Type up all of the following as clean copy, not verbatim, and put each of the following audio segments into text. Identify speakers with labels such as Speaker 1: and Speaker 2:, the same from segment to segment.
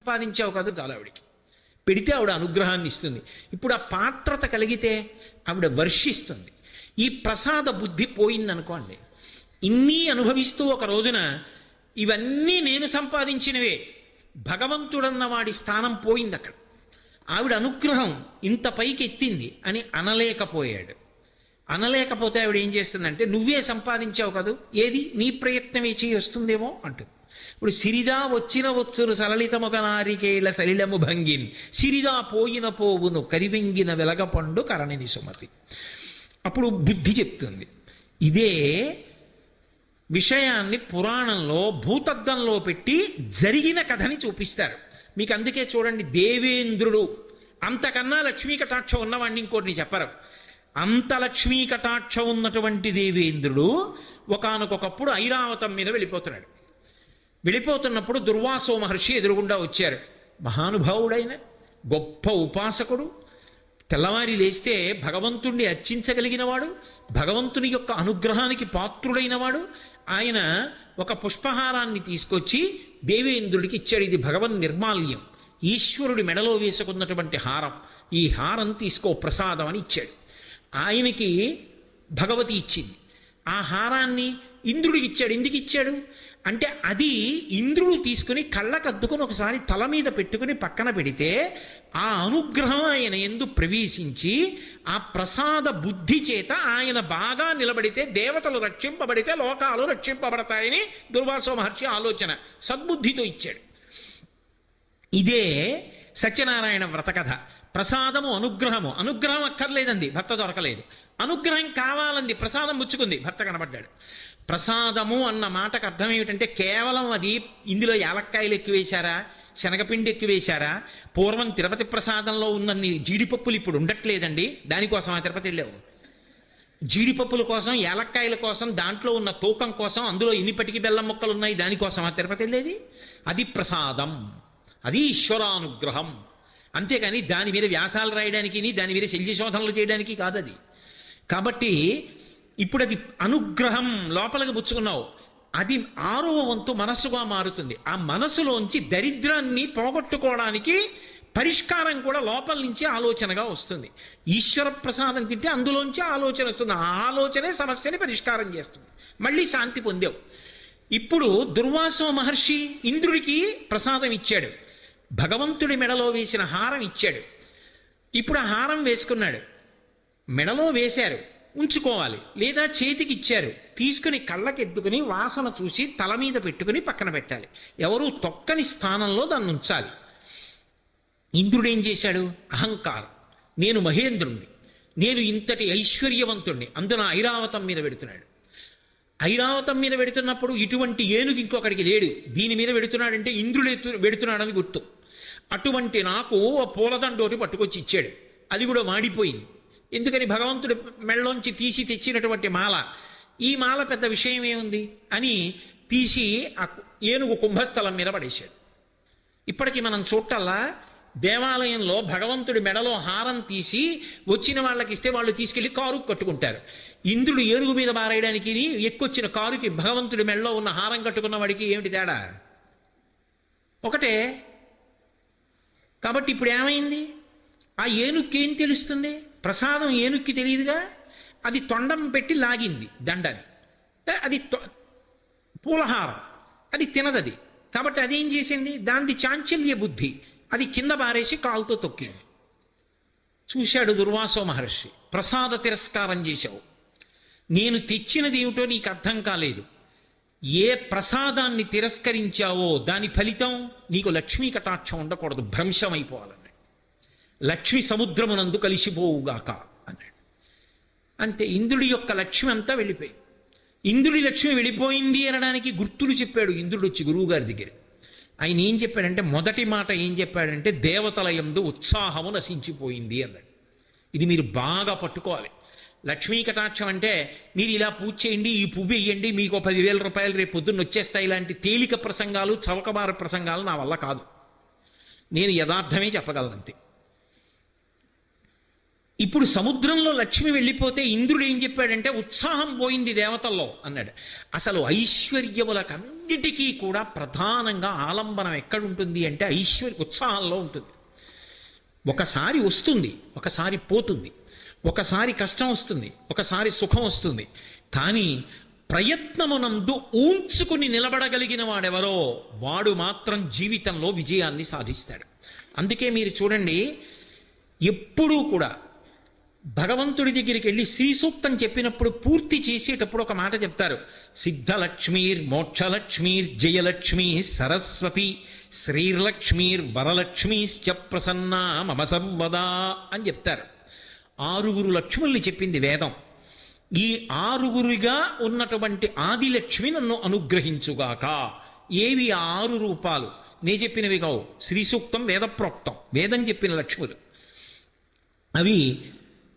Speaker 1: సంపాదించావు కాదు చాలు ఆవిడికి. పెడితే ఆవిడ అనుగ్రహాన్ని ఇస్తుంది. ఇప్పుడు ఆ పాత్రత కలిగితే ఆవిడ వర్షిస్తుంది. ఈ ప్రసాద బుద్ధి పోయిందనుకోండి, ఇన్ని అనుభవిస్తూ ఒక రోజున ఇవన్నీ నేను సంపాదించినవే, భగవంతుడన్న వాడి స్థానం పోయింది అక్కడ. ఆవిడ అనుగ్రహం ఇంత పైకి ఎత్తింది అని అనలేకపోయాడు. అనలేకపోతే ఆవిడ ఏం చేస్తుందంటే, నువ్వే సంపాదించావు కదూ, ఏది నీ ప్రయత్నమే చేయి వస్తుందేమో అంటుంది. ఇప్పుడు సిరిదా వచ్చిన వచ్చును సలలితముగ నారికేళ సలిలము భంగిన్ సిరిదా పోయిన పోవును కరివెంగిన వెలగపండు కరణిని సుమతి. అప్పుడు బుద్ధి చెప్తుంది. ఇదే విషయాన్ని పురాణంలో భూతద్దంలో పెట్టి జరిగిన కథని చూపిస్తారు మీకు. అందుకే చూడండి, దేవేంద్రుడు అంతకన్నా లక్ష్మీ కటాక్షం ఉన్నవాడిని ఇంకోటిని చెప్పరు. అంత లక్ష్మీ కటాక్షం ఉన్నటువంటి దేవేంద్రుడు ఒకానొకప్పుడు ఐరావతం మీద వెళ్ళిపోతున్నాడు. వెళ్ళిపోతున్నప్పుడు దుర్వాసో మహర్షి ఎదురుగుండా వచ్చారు. మహానుభావుడైన గొప్ప ఉపాసకుడు, తెల్లవారి లేస్తే భగవంతుణ్ణి అర్చించగలిగినవాడు, భగవంతుని యొక్క అనుగ్రహానికి పాత్రుడైనవాడు. ఆయన ఒక పుష్పహారాన్ని తీసుకొచ్చి దేవేంద్రుడికి ఇచ్చాడు. ఇది భగవన్ నిర్మాల్యం, ఈశ్వరుడి మెడలో వేసుకున్నటువంటి హారం. ఈ హారం తీసుకో ప్రసాదం అని ఇచ్చాడు. ఆయనకి భగవతి ఇచ్చింది. ఆ హారాన్ని ఇంద్రుడికి ఇచ్చాడు. ఎందుకు ఇచ్చాడు అంటే, అది ఇంద్రుడు తీసుకుని కళ్ళకద్దుకుని ఒకసారి తల మీద పెట్టుకుని పక్కన పెడితే ఆ అనుగ్రహం ఆయన యందు ప్రవేశించి ఆ ప్రసాద బుద్ధి చేత ఆయన బాగా నిలబడితే దేవతలు రక్షింపబడితే లోకాలు రక్షింపబడతాయని దుర్వాసో మహర్షి ఆలోచన సద్బుద్ధితో ఇచ్చాడు. ఇదే సత్యనారాయణ వ్రతకథ. ప్రసాదము అనుగ్రహము. అనుగ్రహం అక్కర్లేదండి, భర్త దొరకలేదు. అనుగ్రహం కావాలంది, ప్రసాదం ముచ్చుకుంది, భర్త కనబడ్డాడు. ప్రసాదము అన్న మాటకు అర్థం ఏమిటంటే, కేవలం అది ఇందులో యాలక్కాయలు ఎక్కువేశారా, శనగపిండి ఎక్కువేశారా, పూర్వం తిరుపతి ప్రసాదంలో ఉన్నన్ని జీడిపప్పులు ఇప్పుడు ఉండట్లేదండి, దానికోసం ఆ తిరుపతి వెళ్ళావు. జీడిపప్పుల కోసం, యాలక్కాయల కోసం, దాంట్లో ఉన్న తూకం కోసం, అందులో ఇన్నిపటికి బెల్లం ముక్కలు ఉన్నాయి, దానికోసం ఆ తిరుపతి వెళ్ళేది. అది ప్రసాదం, అది ఈశ్వరానుగ్రహం. అంతేకాని దాని మీద వ్యాసాలు రాయడానికి, దాని మీద శల్యశోధనలు చేయడానికి కాదు అది. కాబట్టి ఇప్పుడు అది అనుగ్రహం లోపలికి పుచ్చుకున్నావు, అది 6వ వంతు మనస్సుగా మారుతుంది. ఆ మనసులోంచి దరిద్రాన్ని పోగొట్టుకోవడానికి పరిష్కారం కూడా లోపల నుంచి ఆలోచనగా వస్తుంది. ఈశ్వర ప్రసాదం తింటే అందులోంచి ఆలోచన వస్తుంది. ఆ ఆలోచనే సమస్యని పరిష్కారం చేస్తుంది. మళ్ళీ శాంతి పొందావు. ఇప్పుడు దుర్వాసో మహర్షి ఇంద్రుడికి ప్రసాదం ఇచ్చాడు, భగవంతుడి మెడలో వేసిన హారం ఇచ్చాడు. ఇప్పుడు ఆ హారం వేసుకున్నాడు. మెడలో వేశారు, ఉంచుకోవాలి, లేదా చేతికి ఇచ్చారు, తీసుకుని కళ్ళకెద్దుకుని వాసన చూసి తల మీద పెట్టుకుని పక్కన పెట్టాలి. ఎవరు తొక్కని స్థానంలో దాన్ని ఉంచాలి. ఇంద్రుడు ఏం చేశాడు? అహంకారం, నేను మహేంద్రుణ్ణి, నేను ఇంతటి ఐశ్వర్యవంతుణ్ణి, అందున ఐరావతం మీద పెడుతున్నాడు. ఐరావతం మీద పెడుతున్నప్పుడు ఇటువంటి ఏనుగు ఇంకొకడికి లేడు, దీని మీద పెడుతున్నాడంటే ఇంద్రుడు పెడుతున్నాడని గుర్తు. అటువంటి నాకు ఓ పూలదండోటి పట్టుకొచ్చి ఇచ్చాడు. అది కూడా వాడిపోయింది. ఎందుకని? భగవంతుడి మెళ్ళలోంచి తీసి తెచ్చినటువంటి మాల. ఈ మాల పెద్ద విషయం ఏముంది అని తీసి ఆ ఏనుగు కుంభస్థలం మీద పడేశాడు. ఇప్పటికీ మనం చూడటల్లా దేవాలయంలో భగవంతుడి మెడలో హారం తీసి వచ్చిన వాళ్ళకి ఇస్తే వాళ్ళు తీసుకెళ్ళి కారుకు కట్టుకుంటారు. ఇంద్రుడు ఏనుగు మీద మారేయడానికి ఎక్కొచ్చిన కారుకి భగవంతుడి మెడలో ఉన్న హారం కట్టుకున్న వాడికి ఏమిటి తేడా? ఒకటే. కాబట్టి ఇప్పుడు ఏమైంది? ఆ ఏనుక్కి ఏం తెలుస్తుంది? ప్రసాదం ఏనుక్కి తెలియదుగా. అది తొండం పెట్టి లాగింది దండని, అది పూలహారం, అది తినదది. కాబట్టి అదేం చేసింది? దానిది చాంచల్య బుద్ధి, అది కింద బారేసి కాలుతో తొక్కింది. చూశాడు దుర్వాసో మహర్షి, ప్రసాద తిరస్కారం చేశావు, నేను తెచ్చినది ఏమిటో నీకు అర్థం కాలేదు. ఏ ప్రసాదాన్ని తిరస్కరించావో దాని ఫలితం నీకు లక్ష్మీ కటాక్షం ఉండకూడదు, భ్రంశమైపోవాలన్నాడు. లక్ష్మి సముద్రమునందు కలిసిపోవుగాక అన్నాడు. అంతే, ఇంద్రుడి యొక్క లక్ష్మి అంతా వెళ్ళిపోయింది. ఇంద్రుడి లక్ష్మి వెళ్ళిపోయింది అనడానికి గుర్తులు చెప్పాడు ఇంద్రుడు వచ్చి గురువుగారి దగ్గర. ఆయన ఏం చెప్పాడంటే, మొదటి మాట ఏం చెప్పాడంటే, దేవతల యందు ఉత్సాహము నశించిపోయింది అన్నాడు. ఇది మీరు బాగా పట్టుకోవాలి. లక్ష్మీ కటాక్షం అంటే మీరు ఇలా పూజ చేయండి, ఈ పువ్వు వేయండి, మీకు 10,000 రూపాయలు రేపు పొద్దున్న వచ్చేస్తాయి, ఇలాంటి తేలిక ప్రసంగాలు, చవకబార ప్రసంగాలు నా వల్ల కాదు. నేను యథార్థమే చెప్పగలను అంతే. ఇప్పుడు సముద్రంలో లక్ష్మి వెళ్ళిపోతే ఇంద్రుడు ఏం చెప్పాడంటే ఉత్సాహం పోయింది దేవతల్లో అన్నాడు. అసలు ఐశ్వర్యములకన్నిటికీ కూడా ప్రధానంగా ఆలంబనం ఎక్కడుంటుంది అంటే ఉత్సాహంలో ఉంటుంది. ఒకసారి వస్తుంది, ఒకసారి పోతుంది, ఒకసారి కష్టం వస్తుంది, ఒకసారి సుఖం వస్తుంది. కానీ ప్రయత్నమునందు ఊంచుకుని నిలబడగలిగిన వాడెవరో వాడు మాత్రం జీవితంలో విజయాన్ని సాధిస్తాడు. అందుకే మీరు చూడండి, ఎప్పుడూ కూడా భగవంతుడి దగ్గరికి వెళ్ళి శ్రీ సూక్తం చెప్పినప్పుడు పూర్తి చేసేటప్పుడు ఒక మాట చెప్తారు. సిద్ధలక్ష్మీర్ మోక్షలక్ష్మీర్ జయలక్ష్మీ సరస్వతి శ్రీర్లక్ష్మీర్ వరలక్ష్మీశ్చ ప్రసన్నా మమ సర్వదా అని చెప్తారు. 6 లక్ష్ముల్ని చెప్పింది వేదం. ఈ 6 ఉన్నటువంటి ఆదిలక్ష్మి నన్ను అనుగ్రహించుగాక. ఏవి ఆ 6 రూపాలు? నే చెప్పినవి కావు, శ్రీ సూక్తం వేదప్రోక్తం, వేదం చెప్పిన లక్ష్ములు. అవి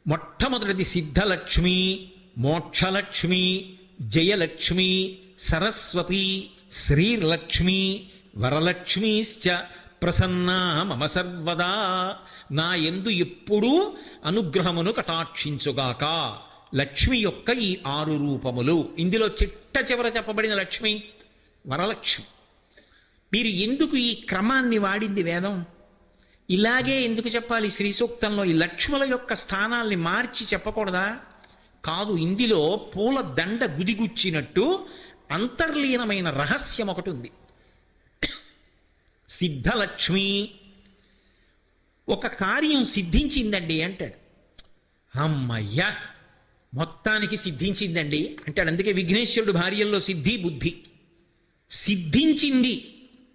Speaker 1: మొట్టమొదటిది సిద్ధలక్ష్మి, మోక్షలక్ష్మి, జయలక్ష్మి, సరస్వతి, శ్రీర్లక్ష్మి, వరలక్ష్మీశ్చ ప్రసన్నా మమ సర్వదా. నా యందు ఎప్పుడూ అనుగ్రహమును కటాక్షించుగాక. లక్ష్మి యొక్క ఈ 6 రూపములు. ఇందులో చిట్ట చివర చెప్పబడిన లక్ష్మి వరలక్ష్మి. మీరు ఎందుకు ఈ క్రమాన్ని వాడింది వేదం? ఇలాగే ఎందుకు చెప్పాలి శ్రీ సూక్తంలో? ఈ లక్ష్ముల యొక్క స్థానాల్ని మార్చి చెప్పకూడదా? కాదు, ఇందులో పూల దండ గుదిగుచ్చినట్టు అంతర్లీనమైన రహస్యం ఒకటి ఉంది. సిద్ధలక్ష్మి, ఒక కార్యం సిద్ధించిందండి అంటాడు. అమ్మయ్యా, మొత్తానికి సిద్ధించిందండి అంటాడు. అందుకే విఘ్నేశ్వరుడు భార్యల్లో సిద్ధి బుద్ధి. సిద్ధించింది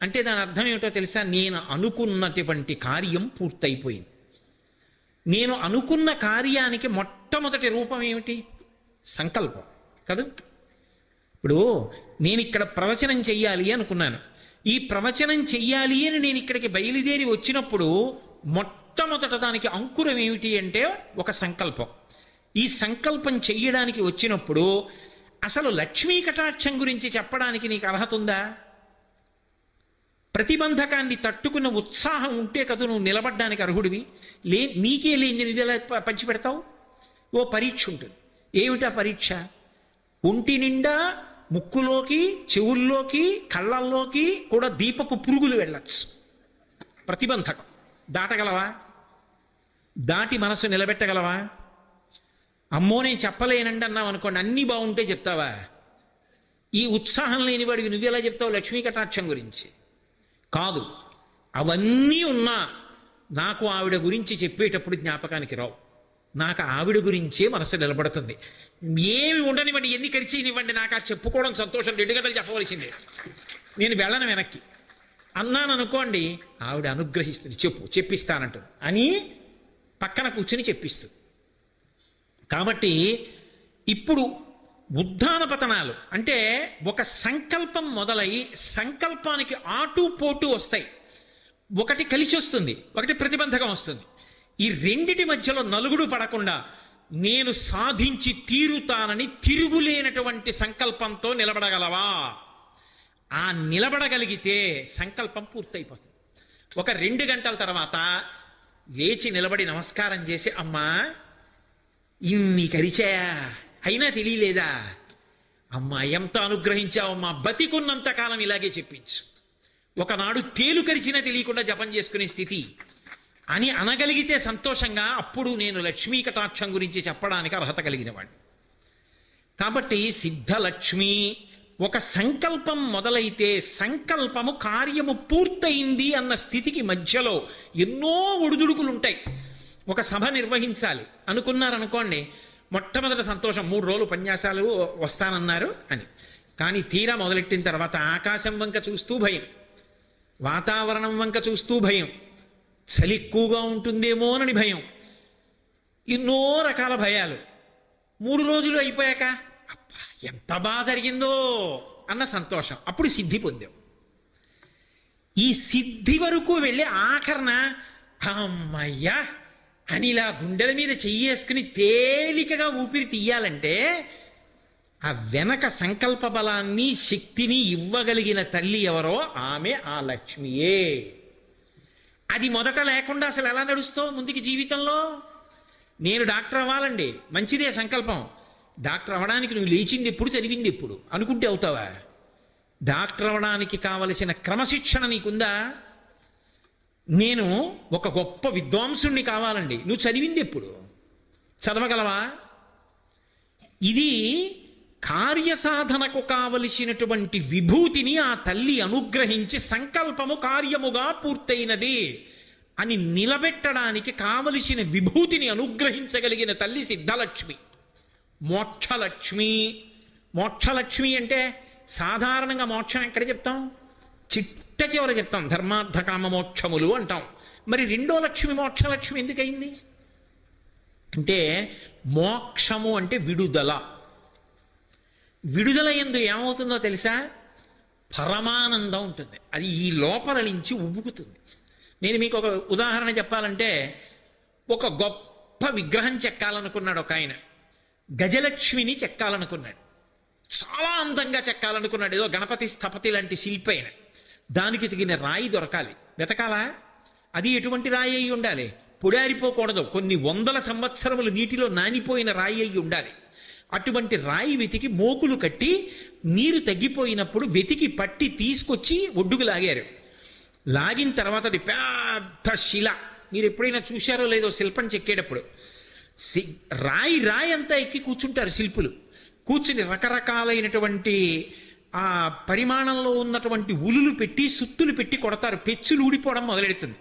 Speaker 1: అంటే దాని అర్థం ఏమిటో తెలుసా? నేను అనుకున్నటువంటి కార్యం పూర్తయిపోయింది. నేను అనుకున్న కార్యానికి మొట్టమొదటి రూపం ఏమిటి? సంకల్పం కదా. ఇప్పుడు నేను ఇక్కడ ప్రవచనం చెయ్యాలి అనుకున్నాను. ఈ ప్రవచనం చెయ్యాలి అని నేను ఇక్కడికి బయలుదేరి వచ్చినప్పుడు మొట్టమొదట దానికి అంకురం ఏమిటి అంటే ఒక సంకల్పం. ఈ సంకల్పం చెయ్యడానికి వచ్చినప్పుడు అసలు లక్ష్మీ కటాక్షం గురించి చెప్పడానికి నీకు అర్హత ఉందా? ప్రతిబంధకాన్ని తట్టుకున్న ఉత్సాహం ఉంటే కదా నువ్వు నిలబడ్డానికి అర్హుడివి. నీకే లేని నువ్వు ఎలా పంచిపెడతావు? ఓ పరీక్ష ఉంటుంది. ఏమిటా పరీక్ష? ఒంటి నిండా ముక్కులోకి, చెవుల్లోకి, కళ్ళల్లోకి కూడా దీపపు పురుగులు వెళ్ళచ్చు. ప్రతిబంధకం దాటగలవా? దాటి మనసు నిలబెట్టగలవా? అమ్మో నేను చెప్పలేనండి అన్నావు అనుకోండి, అన్నీ బాగుంటే చెప్తావా? ఈ ఉత్సాహం లేనివాడివి నువ్వెలా చెప్తావు లక్ష్మీ కటాక్షం గురించి? కాదు, అవన్నీ ఉన్నా నాకు ఆవిడ గురించి చెప్పేటప్పుడు జ్ఞాపకానికి రావు. నాకు ఆవిడ గురించే మనసు నిలబడుతుంది. ఏమి ఉండనివ్వండి, ఎన్ని కరిచేయనివ్వండి, నాకు ఆ చెప్పుకోవడం సంతోషం. 2 గంటలు చెప్పవలసిందే. నేను వెళ్ళను వెనక్కి అన్నాను అనుకోండి, ఆవిడ అనుగ్రహిస్తుంది. చెప్పిస్తానంటుంది అని పక్కన కూర్చుని చెప్పిస్తుంది. కాబట్టి ఇప్పుడు ఉద్ధాన పతనాలు అంటే ఒక సంకల్పం మొదలై సంకల్పానికి ఆటుపోటు వస్తాయి. ఒకటి కలిసి వస్తుంది, ఒకటి ప్రతిబంధకం వస్తుంది. ఈ రెండిటి మధ్యలో నలుగుడు పడకుండా నేను సాధించి తీరుతానని తిరుగులేనటువంటి సంకల్పంతో నిలబడగలవా? ఆ నిలబడగలిగితే సంకల్పం పూర్తయిపోతుంది. ఒక 2 గంటల తర్వాత లేచి నిలబడి నమస్కారం చేసి, అమ్మా ఇన్ని కరిచాయా, అయినా తెలియలేదా? అమ్మా ఎంత అనుగ్రహించావమ్మా, బతికున్నంత కాలం ఇలాగే చెప్పించు. ఒకనాడు తేలు కరిచినా తెలియకుండా జపం చేసుకునే స్థితి అని అనగలిగితే సంతోషంగా, అప్పుడు నేను లక్ష్మీ కటాక్షం గురించి చెప్పడానికి అర్హత కలిగిన వాడిని. కాబట్టి సిద్ధలక్ష్మి ఒక సంకల్పం మొదలైతే సంకల్పము కార్యము పూర్తయింది అన్న స్థితికి మధ్యలో ఎన్నో ఒడిదుడుకులు ఉంటాయి. ఒక సభ నిర్వహించాలి అనుకున్నారనుకోండి, మొట్టమొదటి సంతోషం 3 రోజులు ఉపన్యాసాలు వస్తానన్నారు అని. కానీ తీరా మొదలెట్టిన తర్వాత ఆకాశం వంక చూస్తూ భయం, వాతావరణం వంక చూస్తూ భయం, చలి ఎక్కువగా ఉంటుందేమోనని భయం, ఎన్నో రకాల భయాలు. 3 రోజులు అయిపోయాక అబ్బా ఎంత బాగా జరిగిందో అన్న సంతోషం, అప్పుడు సిద్ధి పొందాం. ఈ సిద్ధి వరకు వెళ్ళి ఆఖరణ అమ్మయ్యా అని ఇలా గుండెల మీద చెయ్యేసుకుని తేలికగా ఊపిరి తీయాలంటే ఆ వెనక సంకల్ప బలాన్ని శక్తిని ఇవ్వగలిగిన తల్లి ఎవరో ఆమె ఆ లక్ష్మియే. అది మొదట లేకుండా అసలు ఎలా నడుస్తావు ముందుకి జీవితంలో? నేను డాక్టర్ అవ్వాలండి, మంచిదే సంకల్పం. డాక్టర్ అవ్వడానికి నువ్వు లేచింది ఎప్పుడు, చదివింది ఎప్పుడు అనుకుంటే అవుతావా? డాక్టర్ అవ్వడానికి కావలసిన క్రమశిక్షణ నీకుందా? నేను ఒక గొప్ప విద్వాంసుణ్ణి కావాలండి, నువ్వు చదివింది ఎప్పుడు, చదవగలవా? ఇది కార్యసాధనకు కావలసినటువంటి విభూతిని ఆ తల్లి అనుగ్రహించి సంకల్పము కార్యముగా పూర్తయినది అని నిలబెట్టడానికి కావలసిన విభూతిని అనుగ్రహించగలిగిన తల్లి సిద్ధలక్ష్మి. మోక్షలక్ష్మి. మోక్షలక్ష్మి అంటే సాధారణంగా మోక్షం ఎక్కడ చెప్తాం? చిట్ట చివర చెప్తాం, ధర్మార్థ కామ మోక్షములు అంటాం. మరి రెండో లక్ష్మి మోక్షలక్ష్మి ఎందుకయింది అంటే, మోక్షము అంటే విడుదల. విడుదల యందు ఏమవుతుందో తెలుసా? పరమానందం ఉంటుంది. అది ఈ లోపల నుంచి ఉబ్బుకుతుంది. నేను మీకు ఒక ఉదాహరణ చెప్పాలంటే, ఒక గొప్ప విగ్రహం చెక్కాలనుకున్నాడు ఒక ఆయన. గజలక్ష్మిని చెక్కాలనుకున్నాడు, చాలా అందంగా చెక్కాలనుకున్నాడు. ఏదో గణపతి స్థపతి లాంటి శిల్పి అయిన. దానికి తగిన రాయి దొరకాలి, వెతకాలా? అది ఎటువంటి రాయి అయి ఉండాలి? పొడారిపోకూడదు, కొన్ని వందల సంవత్సరములు నీటిలో నానిపోయిన రాయి అయి ఉండాలి. అటువంటి రాయి వెతికి మోకులు కట్టి నీరు తగ్గిపోయినప్పుడు వెతికి పట్టి తీసుకొచ్చి ఒడ్డుకు లాగారు. లాగిన తర్వాత అది పెద్ద శిల. మీరు ఎప్పుడైనా చూశారో లేదో శిల్పం చెక్కేటప్పుడు, రాయి రాయి అంతా ఎక్కి కూర్చుంటారు శిల్పులు. కూర్చుని రకరకాలైనటువంటి ఆ పరిమాణంలో ఉన్నటువంటి ఉలులు పెట్టి సుత్తులు పెట్టి కొడతారు. పెచ్చులు ఊడిపోవడం మొదలెడుతుంది.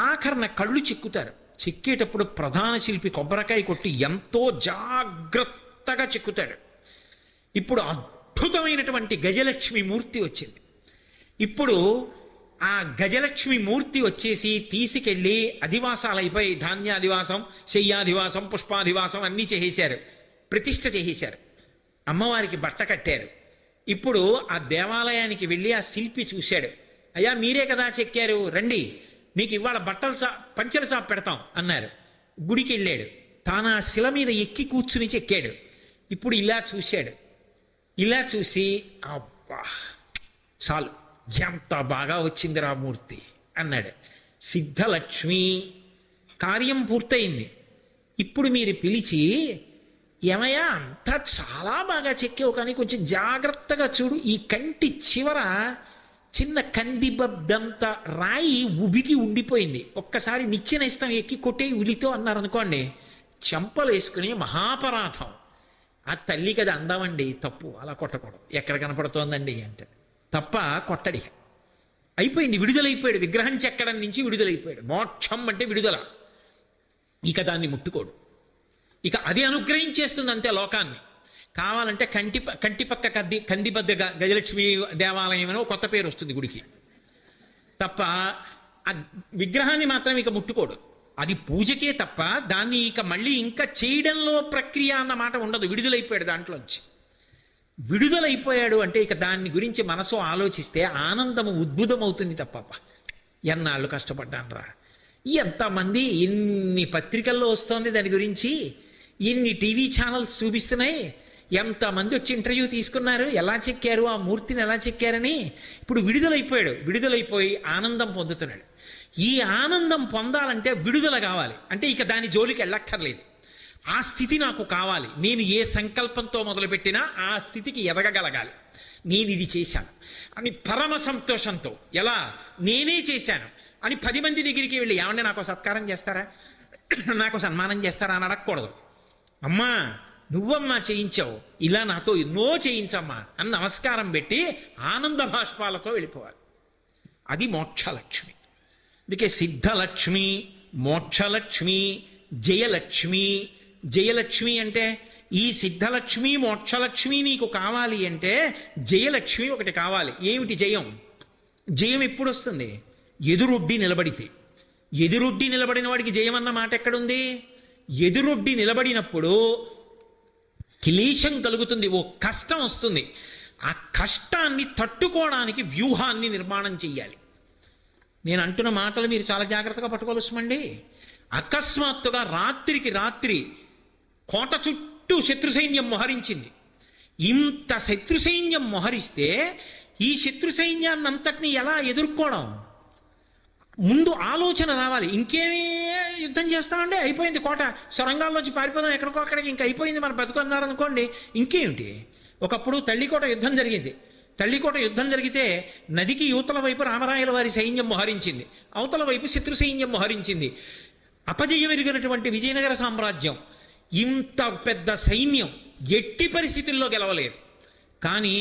Speaker 1: ఆఖరణ కళ్ళు చెక్కుతారు. చెక్కేటప్పుడు ప్రధాన శిల్పి కొబ్బరికాయ కొట్టి ఎంతో జాగ్రత్తగా చెక్కుతాడు. ఇప్పుడు అద్భుతమైనటువంటి గజలక్ష్మి మూర్తి వచ్చింది. ఇప్పుడు ఆ గజలక్ష్మి మూర్తి వచ్చేసి తీసుకెళ్ళి అధివాసాలు అయిపోయి, ధాన్యాధివాసం, శయ్యాధివాసం, పుష్పాధివాసం అన్నీ చేసేశారు, ప్రతిష్ఠ చేసేశారు. అమ్మవారికి బట్ట కట్టారు. ఇప్పుడు ఆ దేవాలయానికి వెళ్ళి ఆ శిల్పి చూశాడు. అయ్యా మీరే కదా చెక్కారు, రండి మీకు ఇవాళ బట్టలు పంచెల సాపు పెడతాం అన్నారు. గుడికి వెళ్ళాడు. తాను ఆ శిల మీద ఎక్కి కూర్చుని చెక్కాడు. ఇప్పుడు ఇలా చూశాడు. ఇలా చూసి అబ్బా చాలు, ఎంత బాగా వచ్చింది రామూర్తి అన్నాడు. సిద్ధలక్ష్మి కార్యం పూర్తయింది. ఇప్పుడు మీరు పిలిచి, ఏమయ్యా అంతా చాలా బాగా చెక్కావు కానీ కొంచెం జాగ్రత్తగా చూడు, ఈ కంటి చివర చిన్న కందిబద్దంత రాయి ఉబికి ఉండిపోయింది, ఒక్కసారి నిచ్చెన ఇస్తాం ఎక్కి కొట్టే ఉలితో అన్నారు అనుకోండి, చెంపలు వేసుకుని మహాపరాధం. ఆ తల్లికి అది అందామండి, తప్పు, అలా కొట్టకూడదు, ఎక్కడ కనపడుతోందండి అంటే తప్ప కొట్టడి. అయిపోయింది, విడుదలైపోయాడు. విగ్రహం చెక్కడం నుంచి విడుదలైపోయాడు. మోక్షం అంటే విడుదల. ఇక దాన్ని ముట్టుకోడు. ఇక అది అనుగ్రహించేస్తుంది అంతే లోకాన్ని. కావాలంటే కంటిపక్క కందిబద్ద గజలక్ష్మి దేవాలయం అని కొత్త పేరు వస్తుంది గుడికి, తప్ప ఆ విగ్రహాన్ని మాత్రం ఇక ముట్టుకోడు. అది పూజకే తప్ప దాన్ని ఇక మళ్ళీ ఇంకా చేయడంలో ప్రక్రియ అన్న మాట ఉండదు. విడుదలైపోయాడు దాంట్లోంచి. విడుదలైపోయాడు అంటే ఇక దాన్ని గురించి మనసు ఆలోచిస్తే ఆనందము ఉద్భుతమవుతుంది తప్ప, ఎన్నాళ్ళు కష్టపడ్డాను రా, ఎంతమంది ఎన్ని పత్రికల్లో వస్తోంది దాని గురించి, ఎన్ని టీవీ ఛానల్స్ చూపిస్తున్నాయి, ఎంతమంది వచ్చి ఇంటర్వ్యూ తీసుకున్నారు, ఎలా చెక్కారు ఆ మూర్తిని ఎలా చెక్కారని. ఇప్పుడు విడుదలైపోయాడు. విడుదలైపోయి ఆనందం పొందుతున్నాడు. ఈ ఆనందం పొందాలంటే విడుదల కావాలి. అంటే ఇక దాని జోలికి వెళ్ళక్కర్లేదు. ఆ స్థితి నాకు కావాలి. నేను ఏ సంకల్పంతో మొదలుపెట్టినా ఆ స్థితికి ఎదగగలగాలి. నేను ఇది చేశాను అని పరమ సంతోషంతో, ఎలా నేనే చేశాను అని 10 మంది దగ్గరికి వెళ్ళి, ఏమంటే నాకు సత్కారం చేస్తారా, నాకు సన్మానం చేస్తారా అని అడగకూడదు. అమ్మా నువ్వమ్మా చేయించావు, ఇలా నాతో ఎన్నో చేయించమ్మా అని నమస్కారం పెట్టి ఆనంద భాష్పాలతో వెళ్ళిపోవాలి. అది మోక్షలక్ష్మి. అందుకే సిద్ధలక్ష్మి, మోక్షలక్ష్మి, జయలక్ష్మి. జయలక్ష్మి అంటే ఈ సిద్ధలక్ష్మి మోక్షలక్ష్మి నీకు కావాలి అంటే జయలక్ష్మి ఒకటి కావాలి. ఏమిటి జయం? జయం ఎప్పుడు వస్తుంది? ఎదురొడ్డి నిలబడితే. ఎదురొడ్డి నిలబడిన వాడికి జయం అన్న మాట ఎక్కడుంది? ఎదురొడ్డి నిలబడినప్పుడు క్లేశం కలుగుతుంది, ఓ కష్టం వస్తుంది. ఆ కష్టాన్ని తట్టుకోవడానికి వ్యూహాన్ని నిర్మాణం చెయ్యాలి. నేను అంటున్న మాటలు మీరు చాలా జాగ్రత్తగా పట్టుకోవలసిమండి. అకస్మాత్తుగా రాత్రికి రాత్రి కోట చుట్టూ శత్రు సైన్యం మోహరించింది. ఇంత శత్రు సైన్యం మోహరిస్తే ఈ శత్రు సైన్యాన్ని అంతటిని ఎలా ఎదుర్కోవడం? ముందు ఆలోచన రావాలి. ఇంకేమీ యుద్ధం చేస్తామండి, అయిపోయింది కోట, సొరంగాల్లోంచి పారిపోదాం ఎక్కడికో అక్కడికి, ఇంకా అయిపోయింది మన బతుకున్నారనుకోండి, ఇంకేమిటి. ఒకప్పుడు తల్లికోట యుద్ధం జరిగింది. తల్లికోట యుద్ధం జరిగితే నదికి యువతల వైపు రామరాయల వారి సైన్యం మోహరించింది, అవతల వైపు శత్రు సైన్యం మోహరించింది. అపజయం ఎరిగినటువంటి విజయనగర సామ్రాజ్యం ఇంత పెద్ద సైన్యం ఎట్టి పరిస్థితుల్లో గెలవలేరు. కానీ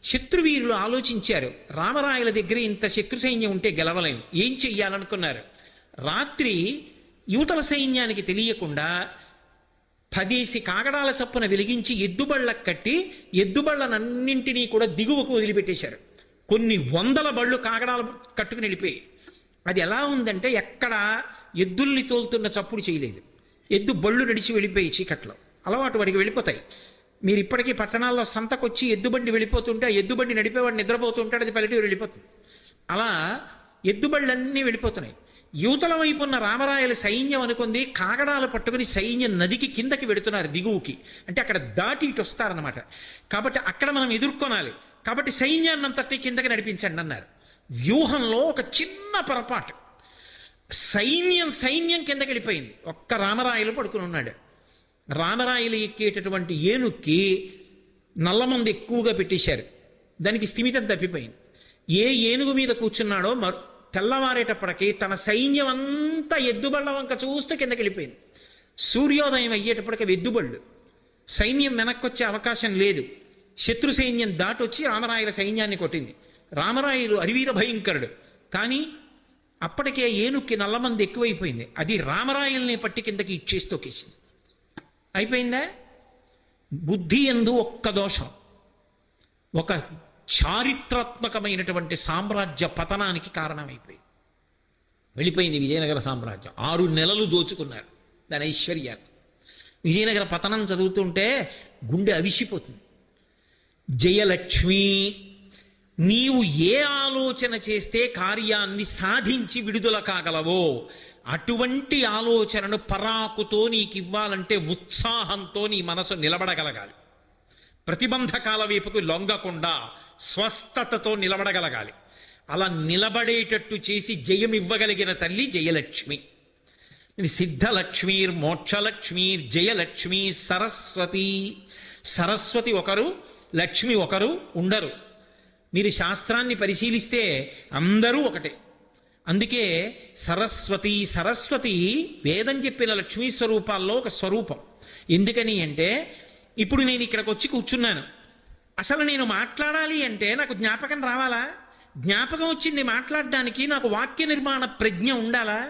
Speaker 1: శత్రువీరులు ఆలోచించారు, రామరాయల దగ్గర ఇంత శత్రు సైన్యం ఉంటే గెలవలేము, ఏం చెయ్యాలనుకున్నారు. రాత్రి యువతల సైన్యానికి తెలియకుండా 10 కాగడాల చప్పున వెలిగించి ఎద్దుబళ్ళకు కట్టి ఎద్దుబళ్ళనన్నింటినీ కూడా దిగువకు వదిలిపెట్టేశారు. కొన్ని 100 బళ్ళు కాగడాలు కట్టుకుని వెళ్ళిపోయి. అది ఎలా ఉందంటే ఎక్కడ ఎద్దుల్ని తోలుతున్న చప్పుడు చేయలేదు. ఎద్దు బళ్ళు నడిచి వెళ్ళిపోయి చీకట్లో అలవాటు వాడికి వెళ్ళిపోతాయి. మీరు ఇప్పటికీ పట్టణాల్లో సంతకొచ్చి ఎద్దుబండి వెళ్ళిపోతుంటే ఆ ఎద్దుబండి నడిపేవాడు నిద్రపోతుంటాడు, అది పల్లెటూరు వెళ్ళిపోతుంది. అలా ఎద్దుబళ్ళన్నీ వెళ్ళిపోతున్నాయి. యువతల వైపు ఉన్న రామరాయల సైన్యం అనుకుంది కాగడాలు పట్టుకుని సైన్యం నదికి కిందకి వెడుతున్నారు, దిగువకి. అంటే అక్కడ దాటి ఇటు వస్తారనమాట. కాబట్టి అక్కడ మనం ఎదుర్కొనాలి, కాబట్టి సైన్యాన్ని అంతటి కిందకి నడిపించండి అన్నారు. వ్యూహంలో ఒక చిన్న పొరపాటు, సైన్యం కిందకి వెళ్ళిపోయింది. ఒక్క రామరాయలు పడుకుని ఉన్నాడు. రామరాయలు ఎక్కేటటువంటి ఏనుక్కి నల్లమంది ఎక్కువగా పెట్టేశారు, దానికి స్థిమితం తప్పిపోయింది. ఏ ఏనుగు మీద కూర్చున్నాడో తెల్లవారేటప్పటికి తన సైన్యం అంతా ఎద్దుబళ్ళ వంక చూస్తూ కిందకి వెళ్ళిపోయింది. సూర్యోదయం అయ్యేటప్పటికి ఎద్దుబళ్ళు, సైన్యం వెనక్కొచ్చే అవకాశం లేదు. శత్రు సైన్యం దాటొచ్చి రామరాయల సైన్యాన్ని కొట్టింది. రామరాయలు అరివీర భయంకరుడు, కానీ అప్పటికే ఏనుక్కి నల్లమంది ఎక్కువైపోయింది. అది రామరాయల్ని పట్టి కిందకి ఇచ్చేసి తొక్కేసింది. అయిపోయిందా? బుద్ధి యందు ఒక్క దోషం ఒక చారిత్రాత్మకమైనటువంటి సామ్రాజ్య పతనానికి కారణమైపోయింది. వెళ్ళిపోయింది విజయనగర సామ్రాజ్యం. 6 నెలలు దోచుకున్నారు దాని ఐశ్వర్యాన్ని. విజయనగర పతనం చదువుతుంటే గుండె అవిసిపోతుంది. జయలక్ష్మి, నీవు ఏ ఆలోచన చేస్తే కార్యాన్ని సాధించి విడుదల కాగలవో అటువంటి ఆలోచనను పరాకుతో నీకు ఇవ్వాలంటే ఉత్సాహంతో నీ మనసు నిలబడగలగాలి. ప్రతిబంధకాల వైపుకు లొంగకుండా స్వస్థతతో నిలబడగలగాలి. అలా నిలబడేటట్టు చేసి జయం ఇవ్వగలిగిన తల్లి జయలక్ష్మి. సిద్ధలక్ష్మీర్ మోక్షలక్ష్మీర్ జయలక్ష్మి సరస్వతి. సరస్వతి ఒకరు, లక్ష్మి ఒకరు ఉండరు. మీరు శాస్త్రాన్ని పరిశీలిస్తే అందరూ ఒకటే. అందుకే సరస్వతి వేదం చెప్పిన లక్ష్మీ స్వరూపాల్లో ఒక స్వరూపం. ఎందుకని అంటే ఇప్పుడు నేను ఇక్కడికి వచ్చి కూర్చున్నాను, అసలు నేను మాట్లాడాలి అంటే నాకు జ్ఞాపకం రావాలా? జ్ఞాపకం వచ్చింది మాట్లాడడానికి నాకు వాక్య నిర్మాణ ప్రజ్ఞ ఉండాలా?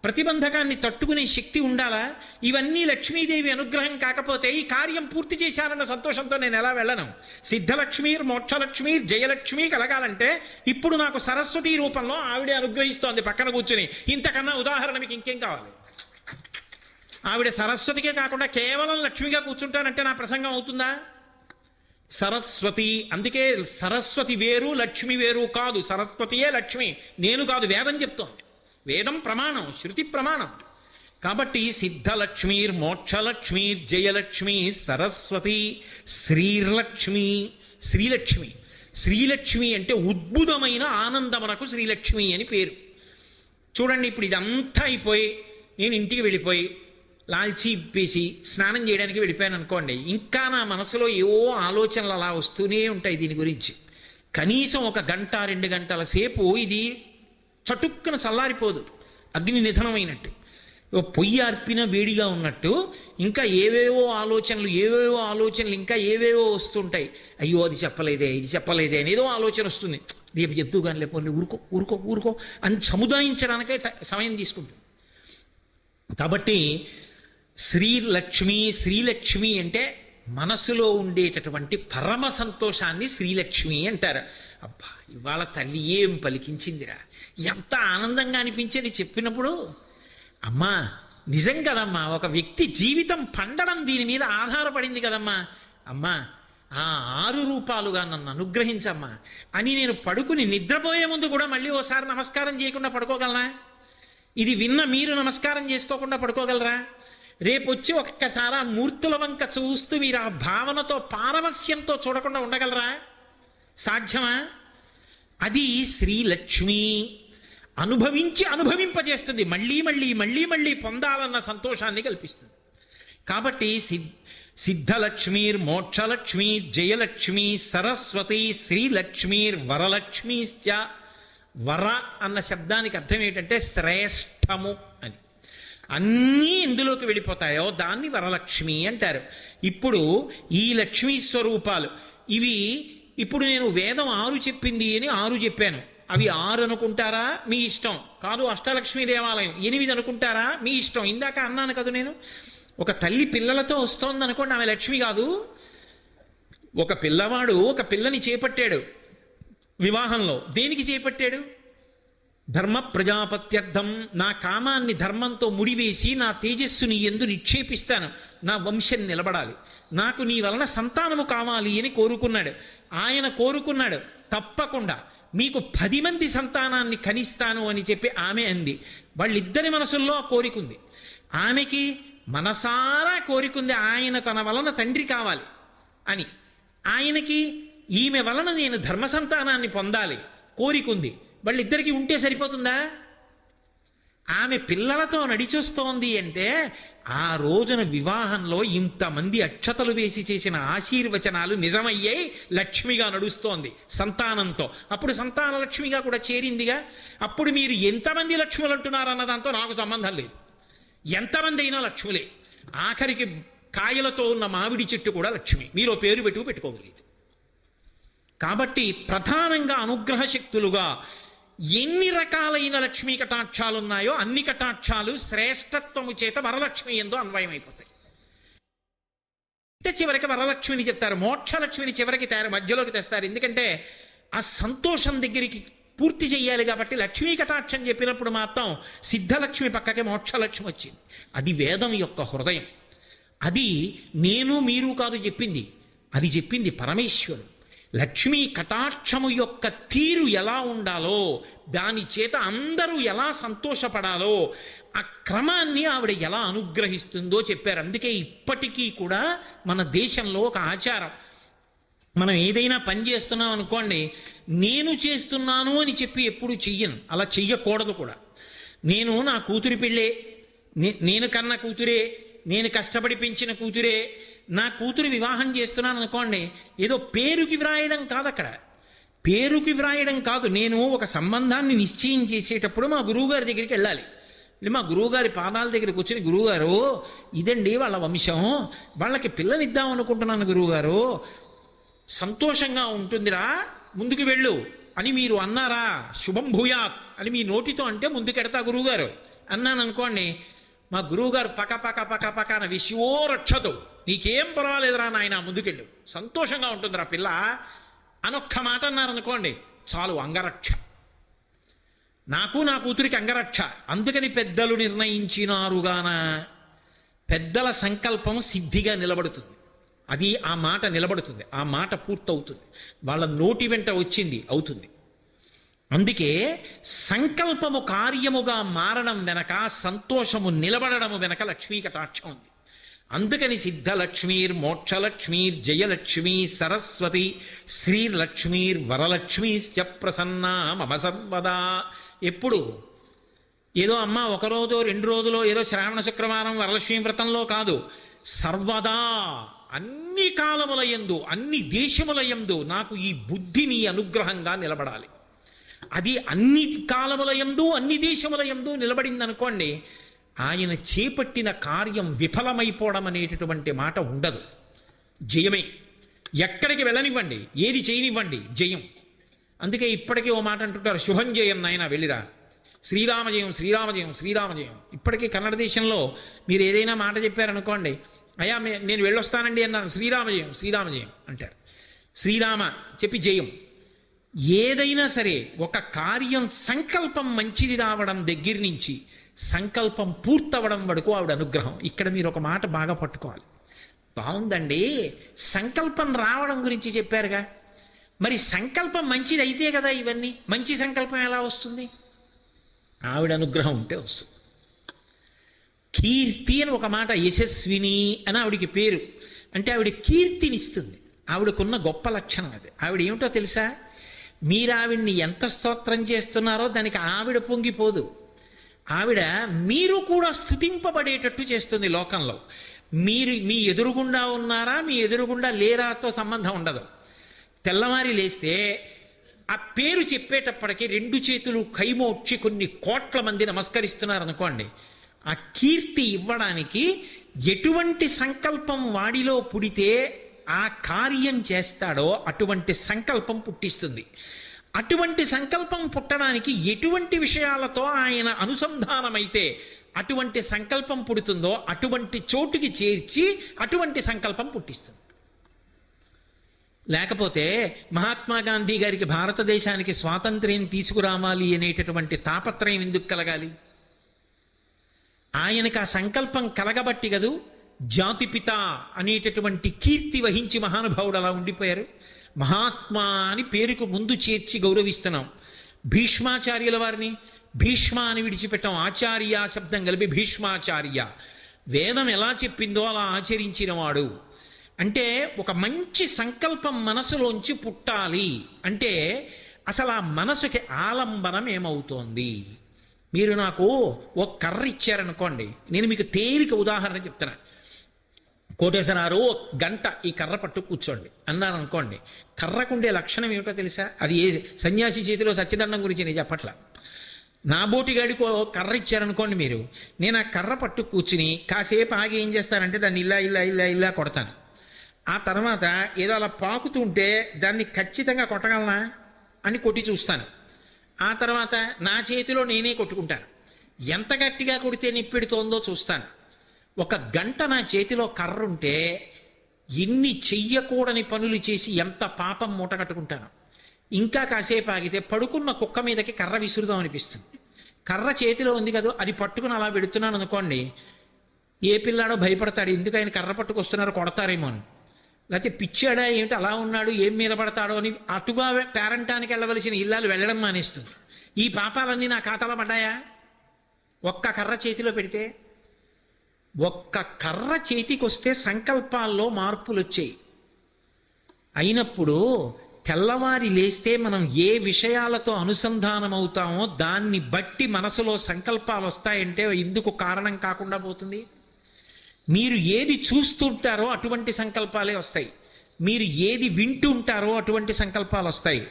Speaker 1: ప్రతిబంధకాన్ని తట్టుకునే శక్తి ఉండాలా? ఇవన్నీ లక్ష్మీదేవి అనుగ్రహం కాకపోతే ఈ కార్యం పూర్తి చేశారన్న సంతోషంతో నేను ఎలా వెళ్ళను? సిద్ధలక్ష్మీర్ మోక్షలక్ష్మీర్ జయలక్ష్మి కలగాలంటే ఇప్పుడు నాకు సరస్వతి రూపంలో ఆవిడే అనుగ్రహిస్తోంది పక్కన కూర్చుని. ఇంతకన్నా ఉదాహరణ మీకు ఇంకేం కావాలి? ఆవిడ సరస్వతికే కాకుండా కేవలం లక్ష్మిగా కూర్చుంటానంటే నా ప్రసంగం అవుతుందా? సరస్వతి, అందుకే సరస్వతి వేరు లక్ష్మి వేరు కాదు. సరస్వతియే లక్ష్మి, నేను కాదు, వేదం చెప్తోంది. వేదం ప్రమాణం, శృతి ప్రమాణం. కాబట్టి సిద్ధలక్ష్మీర్ మోక్షలక్ష్మీర్ జయలక్ష్మి సరస్వతి శ్రీలక్ష్మి. శ్రీలక్ష్మి అంటే ఉద్భుతమైన ఆనందమునకు శ్రీలక్ష్మి అని పేరు. చూడండి, ఇప్పుడు ఇదంతా అయిపోయి నేను ఇంటికి వెళ్ళిపోయి లాల్చీ ఇప్పేసి స్నానం చేయడానికి వెళ్ళిపోయాను అనుకోండి, ఇంకా నా మనసులో ఏవో ఆలోచనలు అలా వస్తూనే ఉంటాయి దీని గురించి. కనీసం 1 గంట 2 గంటల సేపు ఇది చటుక్కున చల్లారిపోదు. అగ్ని నిధనమైనట్టు, పొయ్యి అర్పిన వేడిగా ఉన్నట్టు ఇంకా ఏవేవో ఆలోచనలు ఇంకా ఏవేవో వస్తుంటాయి. అయ్యో అది చెప్పలేదే, ఇది చెప్పలేదే అనేదో ఆలోచన వస్తుంది. రేపు ఎద్దు కానీ లేకపోతే ఊరుకో అని సముదాయించడానికే సమయం తీసుకుంటుంది. కాబట్టి శ్రీలక్ష్మి అంటే మనసులో ఉండేటటువంటి పరమ సంతోషాన్ని శ్రీలక్ష్మి అంటారు. అబ్బా, ఇవాళ తల్లి ఏం పలికించిందిరా, ఎంత ఆనందంగా అనిపించేది చెప్పినప్పుడు. అమ్మా నిజం కదమ్మా, ఒక వ్యక్తి జీవితం పండడం దీని మీద ఆధారపడింది కదమ్మా. అమ్మా ఆ 6 రూపాలుగా నన్ను అనుగ్రహించమ్మా అని నేను పడుకుని నిద్రపోయే ముందు కూడా మళ్ళీ ఓసారి నమస్కారం చేయకుండా పడుకోగలనా? ఇది విన్న మీరు నమస్కారం చేసుకోకుండా పడుకోగలరా? రేపు వచ్చి ఒక్కసారి ఆ మూర్తుల వంక చూస్తూ మీరు ఆ భావనతో పారవస్యంతో చూడకుండా ఉండగలరా? సాధ్యమా? అది శ్రీలక్ష్మి. అనుభవించి అనుభవింపజేస్తుంది, మళ్ళీ మళ్ళీ మళ్ళీ మళ్ళీ పొందాలన్న సంతోషాన్ని కల్పిస్తుంది. కాబట్టి సిద్ధలక్ష్మీర్ మోక్షలక్ష్మీర్ జయలక్ష్మి సరస్వతి శ్రీలక్ష్మీర్ వరలక్ష్మీశ్చ. వర అన్న శబ్దానికి అర్థం ఏంటంటే శ్రేష్టము అని. అన్నీ ఎందులోకి వెళ్ళిపోతాయో దాన్ని వరలక్ష్మి అంటారు. ఇప్పుడు ఈ లక్ష్మీ స్వరూపాలు ఇవి, ఇప్పుడు నేను వేదం 6 చెప్పింది అని 6 చెప్పాను, అవి 6 అనుకుంటారా మీ ఇష్టం. కాదు అష్టలక్ష్మీ దేవాలయం 8 అనుకుంటారా మీ ఇష్టం. ఇందాక అన్నాను కదా నేను, ఒక తల్లి పిల్లలతో వస్తోంది అనుకోండి, ఆమె లక్ష్మి కాదు. ఒక పిల్లవాడు ఒక పిల్లని చేపట్టాడు వివాహంలో, దేనికి చేపట్టాడు? ధర్మ ప్రజాపత్యర్థం, నా కామాన్ని ధర్మంతో ముడివేసి నా తేజస్సుని ఎందు నిక్షేపిస్తాను, నా వంశం నిలబడాలి, నాకు నీ వలన సంతానము కావాలి అని కోరుకున్నాడు. ఆయన కోరుకున్నాడు, తప్పకుండా మీకు 10 మంది సంతానాన్ని కనిస్తాను అని చెప్పి ఆమె అంది. వాళ్ళిద్దరి మనసుల్లో ఆ కోరికుంది. ఆమెకి మనసారా కోరికుంది ఆయన తన వలన తండ్రి కావాలి అని. ఆయనకి ఈమె వలన నేను ధర్మ సంతానాన్ని పొందాలి కోరికుంది. వాళ్ళిద్దరికీ ఉంటే సరిపోతుందా? ఆమె పిల్లలతో నడిచొస్తోంది అంటే ఆ రోజున వివాహంలో ఇంతమంది అక్షతలు వేసి చేసిన ఆశీర్వచనాలు నిజమయ్యాయి, లక్ష్మిగా నడుస్తోంది సంతానంతో. అప్పుడు సంతాన లక్ష్మిగా కూడా చేరిందిగా. అప్పుడు మీరు ఎంతమంది లక్ష్ములు అంటున్నారన్న దాంతో నాకు సంబంధం లేదు, ఎంతమంది అయినా లక్ష్ములే. ఆఖరికి కాయలతో ఉన్న మామిడి చెట్టు కూడా లక్ష్మి, మీరు పేరు పెట్టుకోగలిగితే. కాబట్టి ప్రధానంగా అనుగ్రహ శక్తులుగా ఎన్ని రకాలైన లక్ష్మీ కటాక్షాలు ఉన్నాయో అన్ని కటాక్షాలు శ్రేష్టత్వము చేత వరలక్ష్మి ఎందు అన్వయమైపోతాయి. అంటే చివరికి వరలక్ష్మిని చెప్తారు, మోక్షలక్ష్మిని చివరికి మధ్యలోకి తెస్తారు. ఎందుకంటే ఆ సంతోషం దగ్గరికి పూర్తి చెయ్యాలి కాబట్టి. లక్ష్మీ కటాక్షం చెప్పినప్పుడు మాత్రం సిద్ధలక్ష్మి పక్కకి మోక్షలక్ష్మి వచ్చింది. అది వేదం యొక్క హృదయం. అది నేను మీరు కాదు చెప్పింది, అది చెప్పింది పరమేశ్వరుడు. లక్ష్మీ కటాక్షము యొక్క తీరు ఎలా ఉండాలో, దాని చేత అందరూ ఎలా సంతోషపడాలో, ఆ క్రమాన్ని ఆవిడ ఎలా అనుగ్రహిస్తుందో చెప్పారు. అందుకే ఇప్పటికీ కూడా మన దేశంలో ఒక ఆచారం, మనం ఏదైనా పని చేస్తున్నాం అనుకోండి, నేను చేస్తున్నాను అని చెప్పి ఎప్పుడు చెయ్యను, అలా చెయ్యకూడదు కూడా. నేను నా కూతురి పెళ్ళే, నేను కన్న కూతురే, నేను కష్టపడి పెంచిన కూతురే, నా కూతురు వివాహం చేస్తున్నాను అనుకోండి, ఏదో పేరుకి వ్రాయడం కాదు. అక్కడ పేరుకి వ్రాయడం కాదు. నేను ఒక సంబంధాన్ని నిశ్చయం చేసేటప్పుడు మా గురువుగారి దగ్గరికి వెళ్ళాలి. మా గురువుగారి పాదాల దగ్గరికి కూర్చొని, గురువుగారు ఇదండి వాళ్ళ వంశం, వాళ్ళకి పిల్లనిద్దాం అనుకుంటున్నాను గురువుగారు, సంతోషంగా ఉంటుందిరా ముందుకు వెళ్ళు అని మీరు అన్నారా, శుభం భూయాత్ అని మీ నోటితో అంటే ముందుకెడతా గురువుగారు అన్నాను అనుకోండి, మా గురువుగారు పక పక పక పక అని విశ్వో రక్షతో, నీకేం పర్వాలేదురా నాయన ముందుకెళ్ళు, సంతోషంగా ఉంటుందిరా పిల్ల అనొక్క మాట అన్నారనుకోండి, చాలు అంగరక్ష, నాకు నా కూతురికి అంగరక్ష. అందుకని పెద్దలు నిర్ణయించినారుగాన పెద్దల సంకల్పం సిద్ధిగా నిలబడుతుంది. అది ఆ మాట నిలబడుతుంది, ఆ మాట పూర్తవుతుంది, వాళ్ళ నోటి వెంట వచ్చింది అవుతుంది. అందుకే సంకల్పము కార్యముగా మారడం వెనక, సంతోషము నిలబడము వెనక లక్ష్మీ కటాక్షం ఉంది. అందుకని సిద్ధలక్ష్మీర్ మోక్షలక్ష్మీర్ జయలక్ష్మీ సరస్వతి శ్రీలక్ష్మీర్ వరలక్ష్మీశ్చ ప్రసన్నా మమ సర్వదా. ఎప్పుడు ఏదో అమ్మ 1 రోజో 2 రోజులో ఏదో శ్రావణ శుక్రవారం వరలక్ష్మీ వ్రతంలో కాదు, సర్వదా అన్ని కాలముల యందు అన్ని దేశముల యందు నాకు ఈ బుద్ధి నీ అనుగ్రహంగా నిలబడాలి. అది అన్ని కాలముల యందు అన్ని దేశముల యందు నిలబడిందనుకోండి, ఆయన చేపట్టిన కార్యం విఫలమైపోవడం అనేటటువంటి మాట ఉండదు, జయమే. ఎక్కడికి వెళ్ళనివ్వండి, ఏది చేయనివ్వండి, జయం. అందుకే ఇప్పటికీ ఓ మాట అంటుంటారు, శుభం జయం నాయన వెళ్ళిరా, శ్రీరామజయం శ్రీరామజయం శ్రీరామజయం. ఇప్పటికీ కన్నడ దేశంలో మీరు ఏదైనా మాట చెప్పారనుకోండి, అయ్యా నేను వెళ్ళొస్తానండి అన్నాను, శ్రీరామజయం శ్రీరామజయం అంటారు. శ్రీరామ చెప్పి జయం. ఏదైనా సరే ఒక కార్యం సంకల్పం మంచిది రావడం దగ్గర నుంచి సంకల్పం పూర్తవడం వరకు ఆవిడ అనుగ్రహం. ఇక్కడ మీరు ఒక మాట బాగా పట్టుకోవాలి. బాగుందండి, సంకల్పం రావడం గురించి చెప్పారుగా, మరి సంకల్పం మంచిది అయితే కదా ఇవన్నీ. మంచి సంకల్పం ఎలా వస్తుంది? ఆవిడ అనుగ్రహం ఉంటే వస్తుంది. కీర్తి అని ఒక మాట, యశస్విని అని ఆవిడికి పేరు. అంటే ఆవిడ కీర్తినిస్తుంది. ఆవిడకున్న గొప్ప లక్షణం అది. ఆవిడ ఏమిటో తెలుసా? మీరు ఆవిడ్ని ఎంత స్తోత్రం చేస్తున్నారో దానికి ఆవిడ పొంగిపోదు. ఆవిడ మీరు కూడా స్తుతింపబడేటట్టు చేస్తుంది లోకంలో. మీరు మీ ఎదురుగుండా ఉన్నారా, మీ ఎదురుగుండా లేరాతో సంబంధం ఉండదు. తెల్లవారి లేస్తే ఆ పేరు చెప్పేటప్పటికి 2 చేతులు కైమోడ్చి కొన్ని కోట్ల మంది నమస్కరిస్తున్నారు అనుకోండి. ఆ కీర్తి ఇవ్వడానికి ఎటువంటి సంకల్పం వాడిలో పుడితే ఆ కార్యం చేస్తాడో అటువంటి సంకల్పం పుట్టిస్తుంది. అటువంటి సంకల్పం పుట్టడానికి ఎటువంటి విషయాలతో ఆయన అనుసంధానమైతే అటువంటి సంకల్పం పుడుతుందో అటువంటి చోటుకి చేర్చి అటువంటి సంకల్పం పుట్టిస్తుంది. లేకపోతే మహాత్మా గాంధీ గారికి భారతదేశానికి స్వాతంత్ర్యం తీసుకురావాలి అనేటటువంటి తాపత్రయం ఎందుకు కలగాలి? ఆయనకు ఆ సంకల్పం కలగబట్టి కదూ జాతిపిత అనేటటువంటి కీర్తి వహించి మహానుభావుడు అలా ఉండిపోయారు. మహాత్మా అని పేరుకు ముందు చేర్చి గౌరవిస్తున్నాం. భీష్మాచార్యుల వారిని భీష్మ అని విడిచిపెట్టాం. ఆచార్య శబ్దం కలిపి భీష్మాచార్య. వేదం ఎలా చెప్పిందో అలా ఆచరించిన వాడు. అంటే ఒక మంచి సంకల్పం మనసులోంచి పుట్టాలి అంటే అసలు ఆ మనసుకి ఆలంబనం ఏమవుతోంది? మీరు నాకు ఒక కర్ర ఇచ్చారనుకోండి, నేను మీకు తేలిక ఉదాహరణ చెప్తున్నాను. కోటేశ్వరారు ఒక గంట ఈ కర్ర పట్టు కూర్చోండి అన్నారు అనుకోండి. కర్రకుండే లక్షణం ఏమిటో తెలుసా? అది ఏ సన్యాసి చేతిలో సత్యదండం గురించి నేను చెప్పట్లా. నా బోటిగాడికి కర్ర ఇచ్చారనుకోండి మీరు, నేను ఆ కర్ర పట్టు కూర్చుని కాసేపు ఆగి ఏం చేస్తానంటే దాన్ని ఇలా ఇలా ఇలా ఇలా కొడతాను. ఆ తర్వాత ఏదో అలా పాకుతుంటే దాన్ని ఖచ్చితంగా కొట్టగలనా అని కొట్టి చూస్తాను. ఆ తర్వాత నా చేతిలో నేనే కొట్టుకుంటాను. ఎంత గట్టిగా కొడితే నిప్పెడుతోందో చూస్తాను. ఒక గంట నా చేతిలో కర్ర ఉంటే ఎన్ని చెయ్యకూడని పనులు చేసి ఎంత పాపం మూట కట్టుకుంటాను. ఇంకా కాసేపు ఆగితే పడుకున్న కుక్క మీదకి కర్ర విసురుదాం అనిపిస్తుంది. కర్ర చేతిలో ఉంది కదా, అది పట్టుకుని అలా పెడుతున్నాను అనుకోండి, ఏ పిల్లాడో భయపడతాడు, ఎందుకు ఆయన కర్ర పట్టుకొస్తున్నారు కొడతారేమో అని. లేకపోతే పిచ్చాడా ఏమిటి అలా ఉన్నాడు, ఏం మీద పడతాడో అని అటుగా పేరంటానికి వెళ్ళవలసిన ఇల్లాలు వెళ్ళడం మానేస్తుంది. ఈ పాపాలన్నీ నా ఖాతాలో పడ్డాయా? ఒక్క కర్ర చేతిలో పెడితే, ఒక్క కర్ర చేతికి వస్తే సంకల్పాల్లో మార్పులు వచ్చాయి. అయినప్పుడు తెల్లవారి లేస్తే మనం ఏ విషయాలతో అనుసంధానం అవుతామో దాన్ని బట్టి మనసులో సంకల్పాలు వస్తాయంటే ఎందుకు కారణం కాకుండా పోతుంది? మీరు ఏది చూస్తుంటారో అటువంటి సంకల్పాలే వస్తాయి. మీరు ఏది వింటుంటారో అటువంటి సంకల్పాలు వస్తాయి.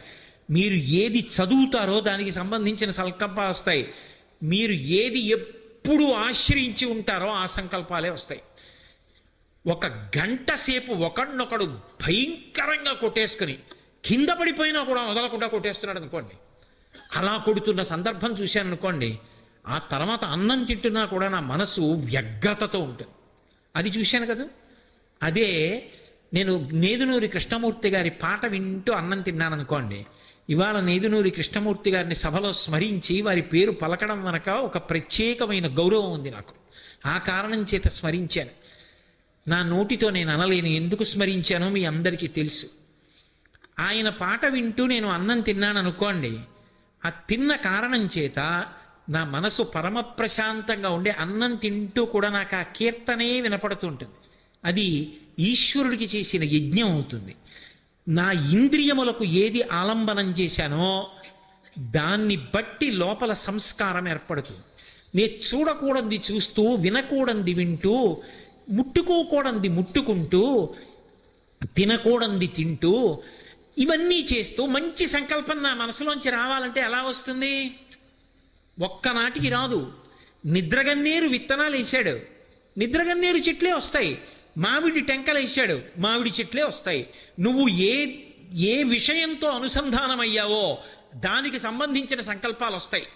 Speaker 1: మీరు ఏది చదువుతారో దానికి సంబంధించిన సంకల్పాలు వస్తాయి. మీరు ఏది ఎప్పుడు ఆశ్రయించి ఉంటారో ఆ సంకల్పాలే వస్తాయి. ఒక గంట సేపు ఒకడినొకడు భయంకరంగా కొట్టేసుకుని కింద పడిపోయినా కూడా వదలకుండా కొట్టేస్తున్నాడు అనుకోండి. అలా కొడుతున్న సందర్భం చూశాను అనుకోండి, ఆ తర్వాత అన్నం తింటున్నా కూడా నా మనసు వ్యగ్రతతో ఉంటుంది. అది చూశాను కదా. అదే నేను నేదునూరి కృష్ణమూర్తి గారి పాట వింటూ అన్నం తిన్నాను అనుకోండి. ఇవాళ నేదునూరి కృష్ణమూర్తి గారిని సభలో స్మరించి వారి పేరు పలకడం వెనక ఒక ప్రత్యేకమైన గౌరవం ఉంది నాకు. ఆ కారణం చేత స్మరించాను. నా నోటితో నేను అనలేను. ఎందుకు స్మరించానో మీ అందరికీ తెలుసు. ఆయన పాట వింటూ నేను అన్నం తిన్నాను అనుకోండి, ఆ తిన్న కారణం చేత నా మనసు పరమ ప్రశాంతంగా ఉండే అన్నం తింటూ కూడా నాకు ఆ కీర్తనే వినపడుతుంటుంది. అది ఈశ్వరుడికి చేసిన యజ్ఞం అవుతుంది. నా ఇంద్రియములకు ఏది ఆలంబనం చేశానో దాన్ని బట్టి లోపల సంస్కారం ఏర్పడుతుంది. నేను చూడకూడంది చూస్తూ, వినకూడంది వింటూ, ముట్టుకోకూడంది ముట్టుకుంటూ, తినకూడంది తింటూ, ఇవన్నీ చేస్తూ మంచి సంకల్పం నా మనసులోంచి రావాలంటే ఎలా వస్తుంది? ఒక్కనాటికి రాదు. నిద్రగన్నేరు విత్తనాలు వేసాడు, నిద్రగన్నేరు చెట్లే వస్తాయి. మామిడి టెంకలు వేసాడు, మామిడి చెట్లే వస్తాయి. నువ్వు ఏ విషయంతో అనుసంధానమయ్యావో దానికి సంబంధించిన సంకల్పాలు వస్తాయి.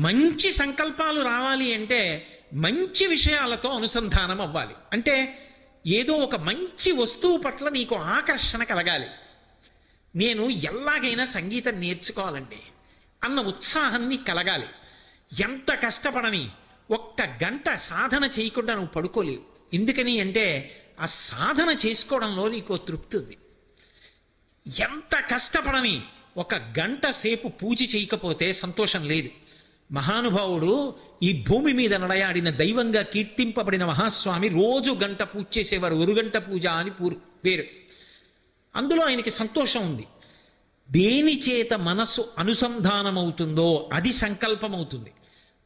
Speaker 1: మంచి సంకల్పాలు రావాలి అంటే మంచి విషయాలతో అనుసంధానం అవ్వాలి. అంటే ఏదో ఒక మంచి వస్తువు పట్ల నీకు ఆకర్షణ కలగాలి. నేను ఎలాగైనా సంగీతం నేర్చుకోవాలండి అన్న ఉత్సాహాన్ని కలగాలి. ఎంత కష్టపడని ఒక్క గంట సాధన చేయకుండా నువ్వు పడుకోలేవు. ఎందుకని అంటే ఆ సాధన చేసుకోవడంలో నీకు తృప్తి ఉంది. ఎంత కష్టపడని ఒక గంట సేపు పూజ చేయకపోతే సంతోషం లేదు. మహానుభావుడు ఈ భూమి మీద నడయాడిన దైవంగా కీర్తింపబడిన మహాస్వామి రోజు గంట పూజ చేసేవారు. ఒరుగంట పూజ అని పేరు. అందులో ఆయనకి సంతోషం ఉంది. దేని చేత మనస్సు అనుసంధానమవుతుందో అది సంకల్పమవుతుంది.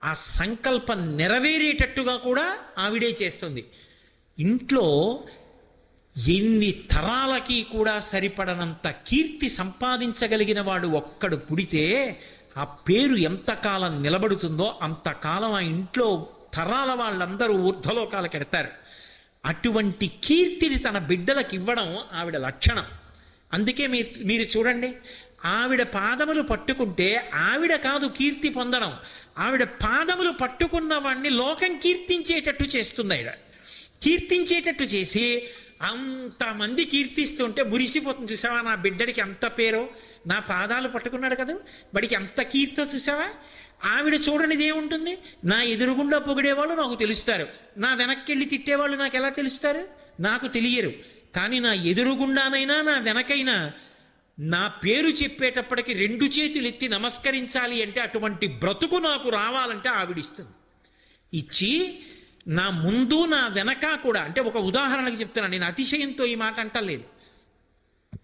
Speaker 1: ఆ సంకల్పం నెరవేరేటట్టుగా కూడా ఆవిడే చేస్తుంది. ఇంట్లో ఎన్ని తరాలకి కూడా సరిపడనంత కీర్తి సంపాదించగలిగిన వాడు ఒక్కడు పుడితే ఆ పేరు ఎంతకాలం నిలబడుతుందో అంతకాలం ఆ ఇంట్లో తరాల వాళ్ళందరూ ఊర్ధ్వలోకాలకు ఎడతారు. అటువంటి కీర్తిని తన బిడ్డలకు ఇవ్వడం ఆవిడ లక్షణం. అందుకే మీరు చూడండి, ఆవిడ పాదములు పట్టుకుంటే ఆవిడ కాదు కీర్తి పొందడం, ఆవిడ పాదములు పట్టుకున్న వాడిని లోకం కీర్తించేటట్టు చేస్తుంది. ఆవిడ కీర్తించేటట్టు చేసి అంతమంది కీర్తిస్తుంటే మురిసిపోతుంది. చూసావా, నా బిడ్డడికి అంత పేరో, నా పాదాలు పట్టుకున్నాడు కదా, వాడికి అంత కీర్తో చూసావా. ఆవిడ చూడనిది ఏముంటుంది, నా ఎదురుగుండా పొగిడేవాళ్ళు నాకు తెలుస్తారు, నా వెనక్కి వెళ్ళి తిట్టేవాళ్ళు నాకు ఎలా తెలుస్తారు, నాకు తెలియరు. కానీ నా ఎదురుగుండానైనా నా వెనకైనా నా పేరు చెప్పేటప్పటికి 2 చేతులు ఎత్తి నమస్కరించాలి అంటే అటువంటి బ్రతుకు నాకు రావాలంటే ఆవిడిస్తుంది. ఇచ్చి నా ముందు నా వెనక కూడా, అంటే ఒక ఉదాహరణకి చెప్తున్నాను, నేను అతిశయంతో ఈ మాట అంటలేదు.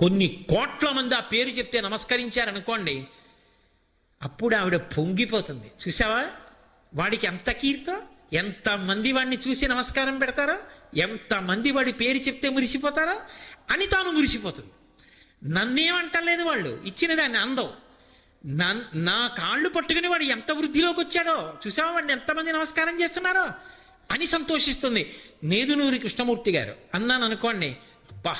Speaker 1: కొన్ని కోట్ల మంది ఆ పేరు చెప్తే నమస్కరించారనుకోండి, అప్పుడు ఆవిడ పొంగిపోతుంది. చూసావా, వాడికి ఎంత కీర్తో, ఎంతమంది వాడిని చూసి నమస్కారం పెడతారో, ఎంతమంది వాడి పేరు చెప్తే మురిసిపోతారో అని తాను మురిసిపోతుంది. నన్నేమంటలేదు, వాళ్ళు ఇచ్చిన దాన్ని అందం. నా కాళ్ళు పట్టుకుని వాడు ఎంత వృద్ధిలోకి వచ్చాడో చూసావా, వాడిని ఎంతమంది నమస్కారం చేస్తున్నారో అని సంతోషిస్తుంది. నేదునూరి కృష్ణమూర్తి గారు అన్నాను అనుకోండి, బా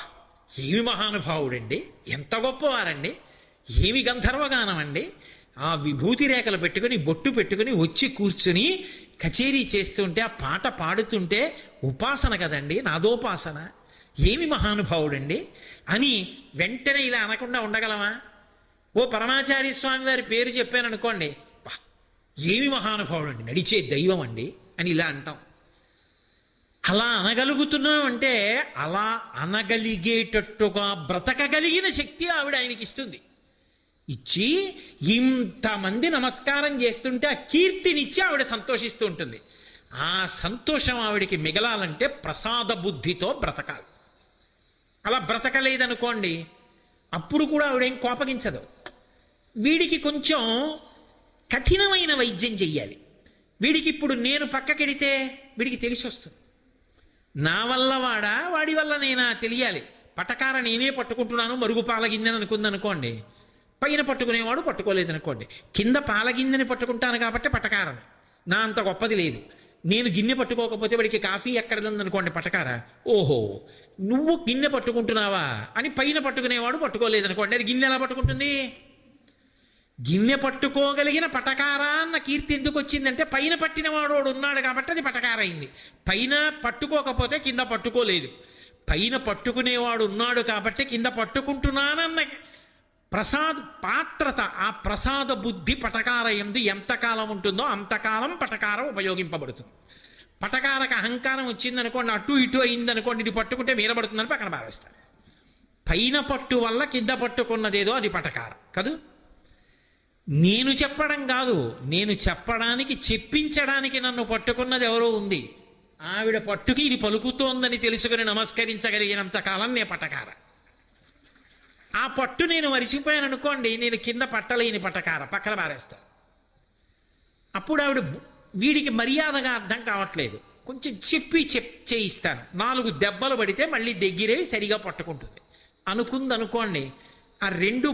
Speaker 1: ఏమి మహానుభావుడండి, ఎంత గొప్పవారండి, ఏమి గంధర్వగానం అండి, ఆ విభూతి రేఖలు పెట్టుకుని బొట్టు పెట్టుకుని వచ్చి కూర్చుని కచేరీ చేస్తుంటే ఆ పాట పాడుతుంటే ఉపాసన కదండి, నాదోపాసన, ఏమి మహానుభావుడండి అని వెంటనే ఇలా అనకుండా ఉండగలమా? ఓ పరమాచార్య స్వామి వారి పేరు చెప్పాను అనుకోండి, బా ఏమి మహానుభావుడండి, నడిచే దైవం అండి అని ఇలా అంటాం. అలా అనగలుగుతున్నాం అంటే అలా అనగలిగేటట్టుగా బ్రతకగలిగిన శక్తి ఆవిడ ఆయనకి ఇస్తుంది. ఇచ్చి ఇంతమంది నమస్కారం చేస్తుంటే ఆ కీర్తినిచ్చి ఆవిడ సంతోషిస్తూ ఉంటుంది. ఆ సంతోషం ఆవిడికి మిగలాలంటే ప్రసాద బుద్ధితో బ్రతకాలి. అలా బ్రతకలేదనుకోండి, అప్పుడు కూడా ఆవిడేం కోపగించదు. వీడికి కొంచెం కఠినమైన వైద్యం చెయ్యాలి. వీడికి ఇప్పుడు నేను పక్కకెడితే వీడికి తెలిసి వస్తుంది, నా వల్ల వాడా వాడి వల్ల నేనా తెలియాలి. పటకార నేనే పట్టుకుంటున్నాను, మరుగు పాలగిందని అనుకుందనుకోండి, పైన పట్టుకునేవాడు పట్టుకోలేదనుకోండి, కింద పాలగిన్నెని పట్టుకుంటాను కాబట్టి పటకారని, నా అంత గొప్పది లేదు. నేను గిన్నె పట్టుకోకపోతే వాడికి కాఫీ ఎక్కడదనుకోండి పటకార, ఓహో నువ్వు గిన్నె పట్టుకుంటున్నావా అని పైన పట్టుకునేవాడు పట్టుకోలేదనుకోండి, అది గిన్నె ఎలా పట్టుకుంటుంది? గిన్నె పట్టుకోగలిగిన పటకార అన్న కీర్తి ఎందుకు వచ్చిందంటే పైన పట్టినవాడు ఉన్నాడు కాబట్టి అది పటకార అయింది. పైన పట్టుకోకపోతే కింద పట్టుకోలేదు, పైన పట్టుకునేవాడు ఉన్నాడు కాబట్టి కింద పట్టుకుంటున్నానన్న పాత్రత, ఆ ప్రసాద బుద్ధి పటకార యందు ఎంతకాలం ఉంటుందో అంతకాలం పటకారం ఉపయోగింపబడుతుంది. పటకారకు అహంకారం వచ్చిందనుకోండి, అటు ఇటు అయిందనుకోండి, ఇది పట్టుకుంటే మీరబడుతుందని పక్కన పారేస్తారు. పైన పట్టు వల్ల కింద పట్టుకున్నదేదో అది పటకారం కాదు. నేను చెప్పడం కాదు, నేను చెప్పడానికి చెప్పించడానికి నన్ను పట్టుకున్నది ఎవరో ఉంది. ఆవిడ పట్టుకి ఇది పలుకుతోందని తెలుసుకుని నమస్కరించగలిగినంత కాలం నే పటకార. ఆ పట్టు నేను మరిచిపోయాను అనుకోండి, నేను కింద పట్టలేని పటకార, పక్కన పారేస్తాను. అప్పుడు ఆవిడ వీడికి మర్యాదగా అర్థం కావట్లేదు, కొంచెం చెప్పి చేయిస్తాను, 4 దెబ్బలు పడితే మళ్ళీ దగ్గరే సరిగా పట్టుకుంటుంది అనుకుందనుకోండి, ఆ 2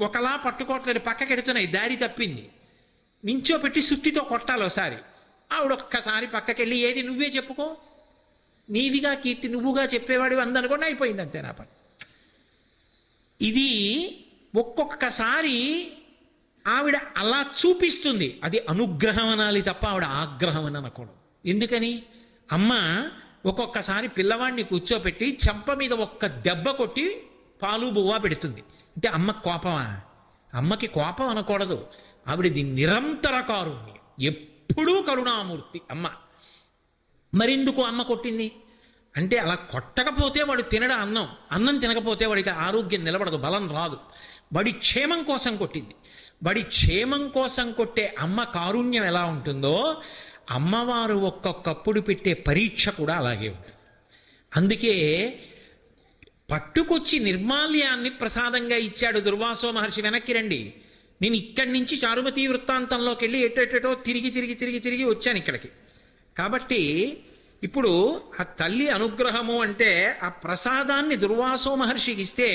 Speaker 1: ఒకలా పట్టుకోవట్లేదు, పక్కకెడుతున్నాయి, దారి తప్పింది, నించోపెట్టి సుత్తితో కొట్టాలి ఒకసారి. ఆవిడ ఒక్కసారి పక్కకెళ్ళి ఏది నువ్వే చెప్పుకో, నీవిగా కీర్తి నువ్వుగా చెప్పేవాడు అందనుకోండి, అయిపోయింది అంతే నా పని. ఇది ఒక్కొక్కసారి ఆవిడ అలా చూపిస్తుంది, అది అనుగ్రహం అనాలి తప్ప ఆవిడ ఆగ్రహం అని అనకూడదు. ఎందుకని? అమ్మ ఒక్కొక్కసారి పిల్లవాడిని కూర్చోపెట్టి చెంప మీద ఒక్క దెబ్బ కొట్టి పాలు బువ్వా పెడుతుంది అంటే అమ్మ కోపమా? అమ్మకి కోపం అనకూడదు, ఆవిడది నిరంతర కారుణ్యం, ఎప్పుడూ కరుణామూర్తి అమ్మ. మరెందుకు అమ్మ కొట్టింది అంటే అలా కొట్టకపోతే వాడు తినడా అన్నం తినకపోతే వాడికి ఆరోగ్యం నిలబడదు, బలం రాదు. వాడి క్షేమం కోసం కొట్టింది. వాడి క్షేమం కోసం కొట్టే అమ్మ కారుణ్యం ఎలా ఉంటుందో అమ్మవారు ఒక్కొక్కప్పుడు పెట్టే పరీక్ష కూడా అలాగే ఉంటుంది. అందుకే పట్టుకొచ్చి నిర్మాల్యాన్ని ప్రసాదంగా ఇచ్చాడు. దుర్వాసో మహర్షి వెనక్కి రండి, నేను ఇక్కడి నుంచి చారుమతి వృత్తాంతంలోకి వెళ్ళి ఎటో తిరిగి తిరిగి తిరిగి తిరిగి వచ్చాను ఇక్కడికి. కాబట్టి ఇప్పుడు ఆ తల్లి అనుగ్రహము అంటే ఆ ప్రసాదాన్ని దుర్వాసో మహర్షికి ఇస్తే,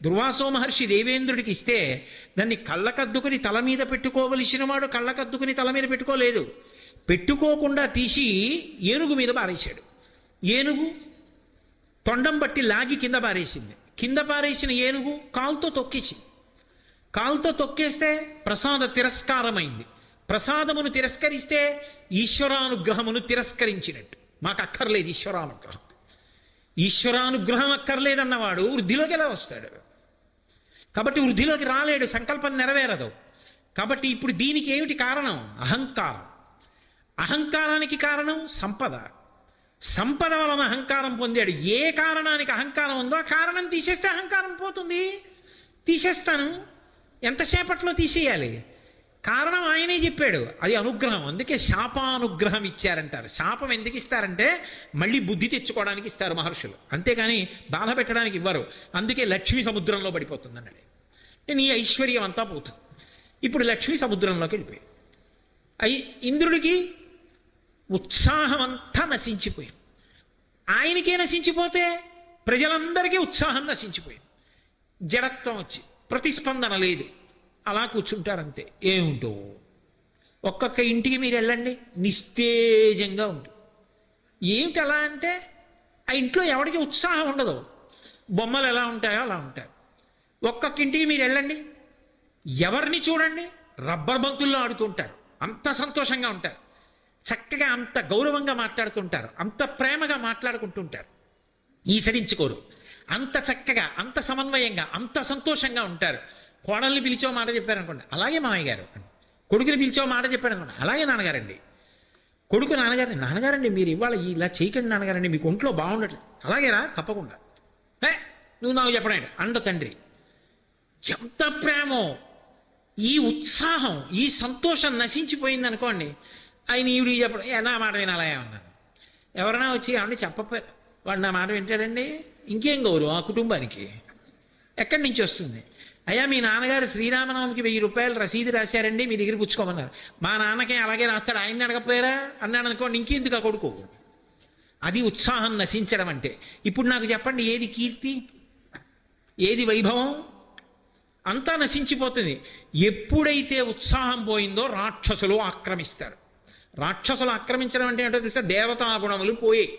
Speaker 1: దుర్వాసో మహర్షి దేవేంద్రుడికి ఇస్తే దాన్ని కళ్ళకద్దుకుని తల మీద పెట్టుకోవలసిన వాడు కళ్ళకద్దుకుని తల మీద పెట్టుకోలేదు, పెట్టుకోకుండా తీసి ఏనుగు మీద పారేశాడు. ఏనుగు తొండం బట్టి లాగి కింద పారేసింది. కింద పారేసిన ఏనుగు కాలుతో తొక్కేసింది. కాలుతో తొక్కేస్తే ప్రసాద తిరస్కారమైంది. ప్రసాదమును తిరస్కరిస్తే ఈశ్వరానుగ్రహమును తిరస్కరించినట్టు. మాకు అక్కర్లేదు ఈశ్వరానుగ్రహం. ఈశ్వరానుగ్రహం అక్కర్లేదన్నవాడు వృద్ధిలోకి ఎలా వస్తాడు? కాబట్టి వృద్ధిలోకి రాలేడు, సంకల్పం నెరవేరదు. కాబట్టి ఇప్పుడు దీనికి ఏమిటి కారణం? అహంకారం. అహంకారానికి కారణం సంపద. సంపద వలన అహంకారం పొందాడు. ఏ కారణానికి అహంకారం ఉందో ఆ కారణం తీసేస్తే అహంకారం పోతుంది. తీసేస్తాను, ఎంతసేపట్లో తీసేయాలి? కారణం ఆయనే చెప్పాడు, అది అనుగ్రహం. అందుకే శాపానుగ్రహం ఇచ్చారంటారు. శాపం ఎందుకు ఇస్తారంటే మళ్ళీ బుద్ధి తెచ్చుకోవడానికి ఇస్తారు మహర్షులు, అంతేగాని బాధ పెట్టడానికి ఇవ్వరు. అందుకే లక్ష్మి సముద్రంలో పడిపోతుంది అన్నాడు. నీ ఐశ్వర్యం అంతా పోతుంది. ఇప్పుడు లక్ష్మి సముద్రంలోకి వెళ్ళిపోయి ఇంద్రుడికి ఉత్సాహం అంతా నశించిపోయింది. ఆయనకే నశించిపోతే ప్రజలందరికీ ఉత్సాహం నశించిపోయింది. జడత్వం వచ్చి ప్రతిస్పందన లేదు, అలా కూర్చుంటారంతే. ఏముంటో ఒక్కొక్క ఇంటికి మీరు వెళ్ళండి, నిస్తేజంగా ఉంటుంది. ఏమిటి అలా అంటే ఆ ఇంట్లో ఎవరికి ఉత్సాహం ఉండదు. బొమ్మలు ఎలా ఉంటాయో అలా ఉంటారు. ఒక్కొక్క ఇంటికి మీరు వెళ్ళండి, ఎవరిని చూడండి రబ్బర్ బంతుల్లో ఆడుతుంటారు, అంత సంతోషంగా ఉంటారు, చక్కగా అంత గౌరవంగా మాట్లాడుతుంటారు, అంత ప్రేమగా మాట్లాడుకుంటుంటారు, ఈసడించుకోరు. అంత చక్కగా, అంత సమన్వయంగా, అంత సంతోషంగా ఉంటారు. కోడల్ని పిలిచో మాట చెప్పారనుకోండి, అలాగే మామయ్య గారు. కొడుకుని పిలిచో మాట చెప్పారనుకోండి, అలాగే నాన్నగారండి. కొడుకు నాన్నగారండి మీరు ఇవాళ ఇలా చేయకండి నాన్నగారండి, మీకు ఒంట్లో బాగుండట్లేదు. అలాగేరా, తప్పకుండా. నువ్వు నాకు చెప్పడండి అండ తండ్రి. ఎంత ప్రేమో! ఈ ఉత్సాహం, ఈ సంతోషం నశించిపోయింది అనుకోండి, ఆయన ఈవిడికి చెప్పడం, నా మాట వినాలా ఉన్నాను. ఎవరైనా వచ్చి ఏమంటే చెప్పపోయారు, వాడు నా మాట వింటాడండి, ఇంకేం గౌరవం ఆ కుటుంబానికి? ఎక్కడి నుంచి వస్తుంది? అయ్యా మీ నాన్నగారు శ్రీరామనవమికి 1000 రూపాయలు రసీదు రాశారండి, మీ దగ్గర పుచ్చుకోమన్నారు. మా నాన్నకే అలాగే రాస్తాడు, ఆయన్ని అడగపోయారా అన్నాడు అనుకోండి, ఇంకెందుకు ఆ కొడుకు? అది ఉత్సాహం నశించడం అంటే. ఇప్పుడు నాకు చెప్పండి, ఏది కీర్తి, ఏది వైభవం? అంతా నశించిపోతుంది. ఎప్పుడైతే ఉత్సాహం పోయిందో రాక్షసులు ఆక్రమిస్తారు. రాక్షసులు ఆక్రమించడం అంటే ఏంటో తెలుసా? దేవతా గుణములు పోయాయి,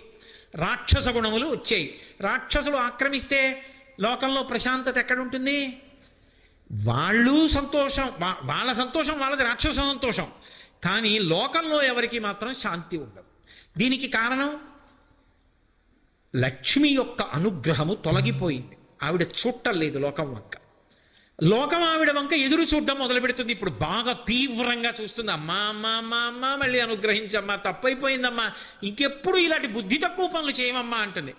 Speaker 1: రాక్షస గుణములు వచ్చాయి. రాక్షసులు ఆక్రమిస్తే లోకంలో ప్రశాంతత ఎక్కడుంటుంది? వాళ్ళు సంతోషం, వాళ్ళ సంతోషం వాళ్ళది, రాక్షస సంతోషం. కానీ లోకంలో ఎవరికి మాత్రం శాంతి ఉండదు. దీనికి కారణం లక్ష్మి యొక్క అనుగ్రహము తొలగిపోయింది. ఆవిడ చూడలేదు లోకం వంక. లోకం ఆవిడ వంక ఎదురు చూడడం మొదలు పెడుతుంది. ఇప్పుడు బాగా తీవ్రంగా చూస్తుంది. అమ్మా అమ్మా అమ్మా అమ్మా మళ్ళీ అనుగ్రహించమ్మా, తప్పైపోయిందమ్మా, ఇంకెప్పుడు ఇలాంటి బుద్ధి తక్కువ పనులు చేయమమ్మా అంటుంది.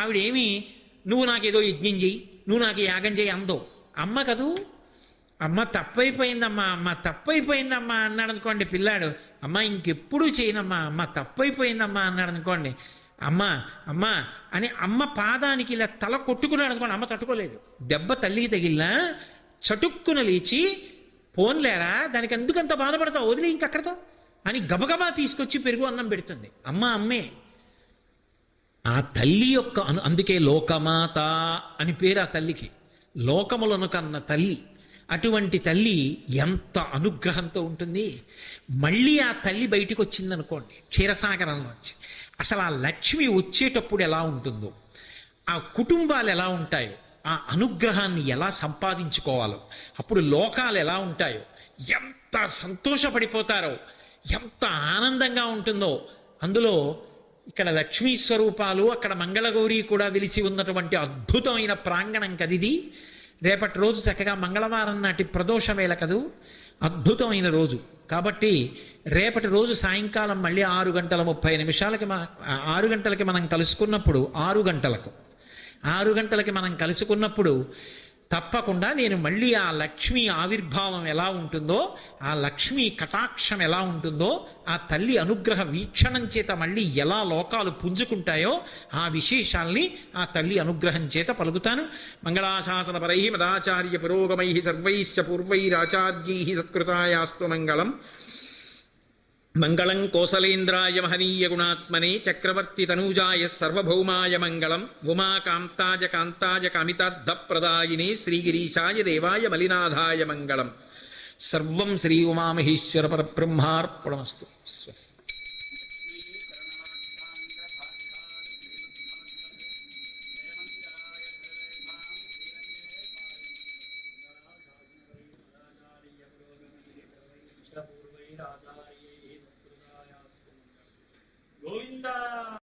Speaker 1: ఆవిడేమి నువ్వు నాకేదో యజ్ఞం చెయ్యి, నువ్వు నాకు యాగం చేయి అందో. అమ్మ కదూ, అమ్మ తప్పైపోయిందమ్మా, అమ్మ తప్పైపోయిందమ్మా అన్నాడు అనుకోండి పిల్లాడు. అమ్మ ఇంకెప్పుడు చేయనమ్మా, అమ్మ తప్పైపోయిందమ్మా అన్నాడు అనుకోండి. అమ్మ అమ్మ అని అమ్మ పాదానికి ఇలా తల కొట్టుకున్నాడు అనుకోండి, అమ్మ తట్టుకోలేదు. దెబ్బ తల్లికి తగిలినా చటుక్కున లేచి, పోన్లేరా దానికి ఎందుకంత బాధపడతావు, వదిలే ఇంకక్కడతో అని గబగబా తీసుకొచ్చి పెరుగు అన్నం పెడుతుంది. అమ్మ అమ్మే. ఆ తల్లి యొక్క అందుకే లోకమాత అని పేరు ఆ తల్లికి, లోకములను కన్న తల్లి. అటువంటి తల్లి ఎంత అనుగ్రహంతో ఉంటుంది. మళ్ళీ ఆ తల్లి బయటికి వచ్చిందనుకోండి క్షీరసాగరంలో వచ్చి, అసలు ఆ లక్ష్మి వచ్చేటప్పుడు ఎలా ఉంటుందో, ఆ కుటుంబాలు ఎలా ఉంటాయో, ఆ అనుగ్రహాన్ని ఎలా సంపాదించుకోవాలో, అప్పుడు లోకాలు ఎలా ఉంటాయో, ఎంత సంతోషపడిపోతారో, ఎంత ఆనందంగా ఉంటుందో. అందులో ఇక్కడ లక్ష్మీ స్వరూపాలు, అక్కడ మంగళగౌరి కూడా వెలిసి ఉన్నటువంటి అద్భుతమైన ప్రాంగణం కదిది. రేపటి రోజు చక్కగా మంగళవారం నాటి ప్రదోష వేళ కదూ, అద్భుతమైన రోజు. కాబట్టి రేపటి రోజు సాయంకాలం మళ్ళీ 6:30 6 గంటలకి మనం కలుసుకున్నప్పుడు 6 గంటలకి మనం కలుసుకున్నప్పుడు తప్పకుండా నేను మళ్ళీ ఆ లక్ష్మి ఆవిర్భావం ఎలా ఉంటుందో, ఆ లక్ష్మి కటాక్షం ఎలా ఉంటుందో, ఆ తల్లి అనుగ్రహ వీక్షణం చేత మళ్ళీ ఎలా లోకాలు పుంజుకుంటాయో ఆ విశేషాల్ని ఆ తల్లి అనుగ్రహం చేత పలుకుతాను. మంగళాశాసన పరై మదాచార్య పురోగమై సర్వైశ్చ పూర్వైరాచార్యై సత్కృతాయాస్తు మంగళం. మంగళం కోసలేంద్రాయ మహనీయ గుణాత్మనే చక్రవర్తి తనూజాయ సర్వభౌమాయ మంగళం. ఉమాకాంతాయ కాంతాయ కామితార్థప్రదాయినే శ్రీగిరీశాయ దేవాయ మలినాథాయ మంగళం. సర్వం శ్రీ ఉమామహేశ్వర పరబ్రహ్మార్పణమస్తు. స్వస్తి.
Speaker 2: గోవిందా.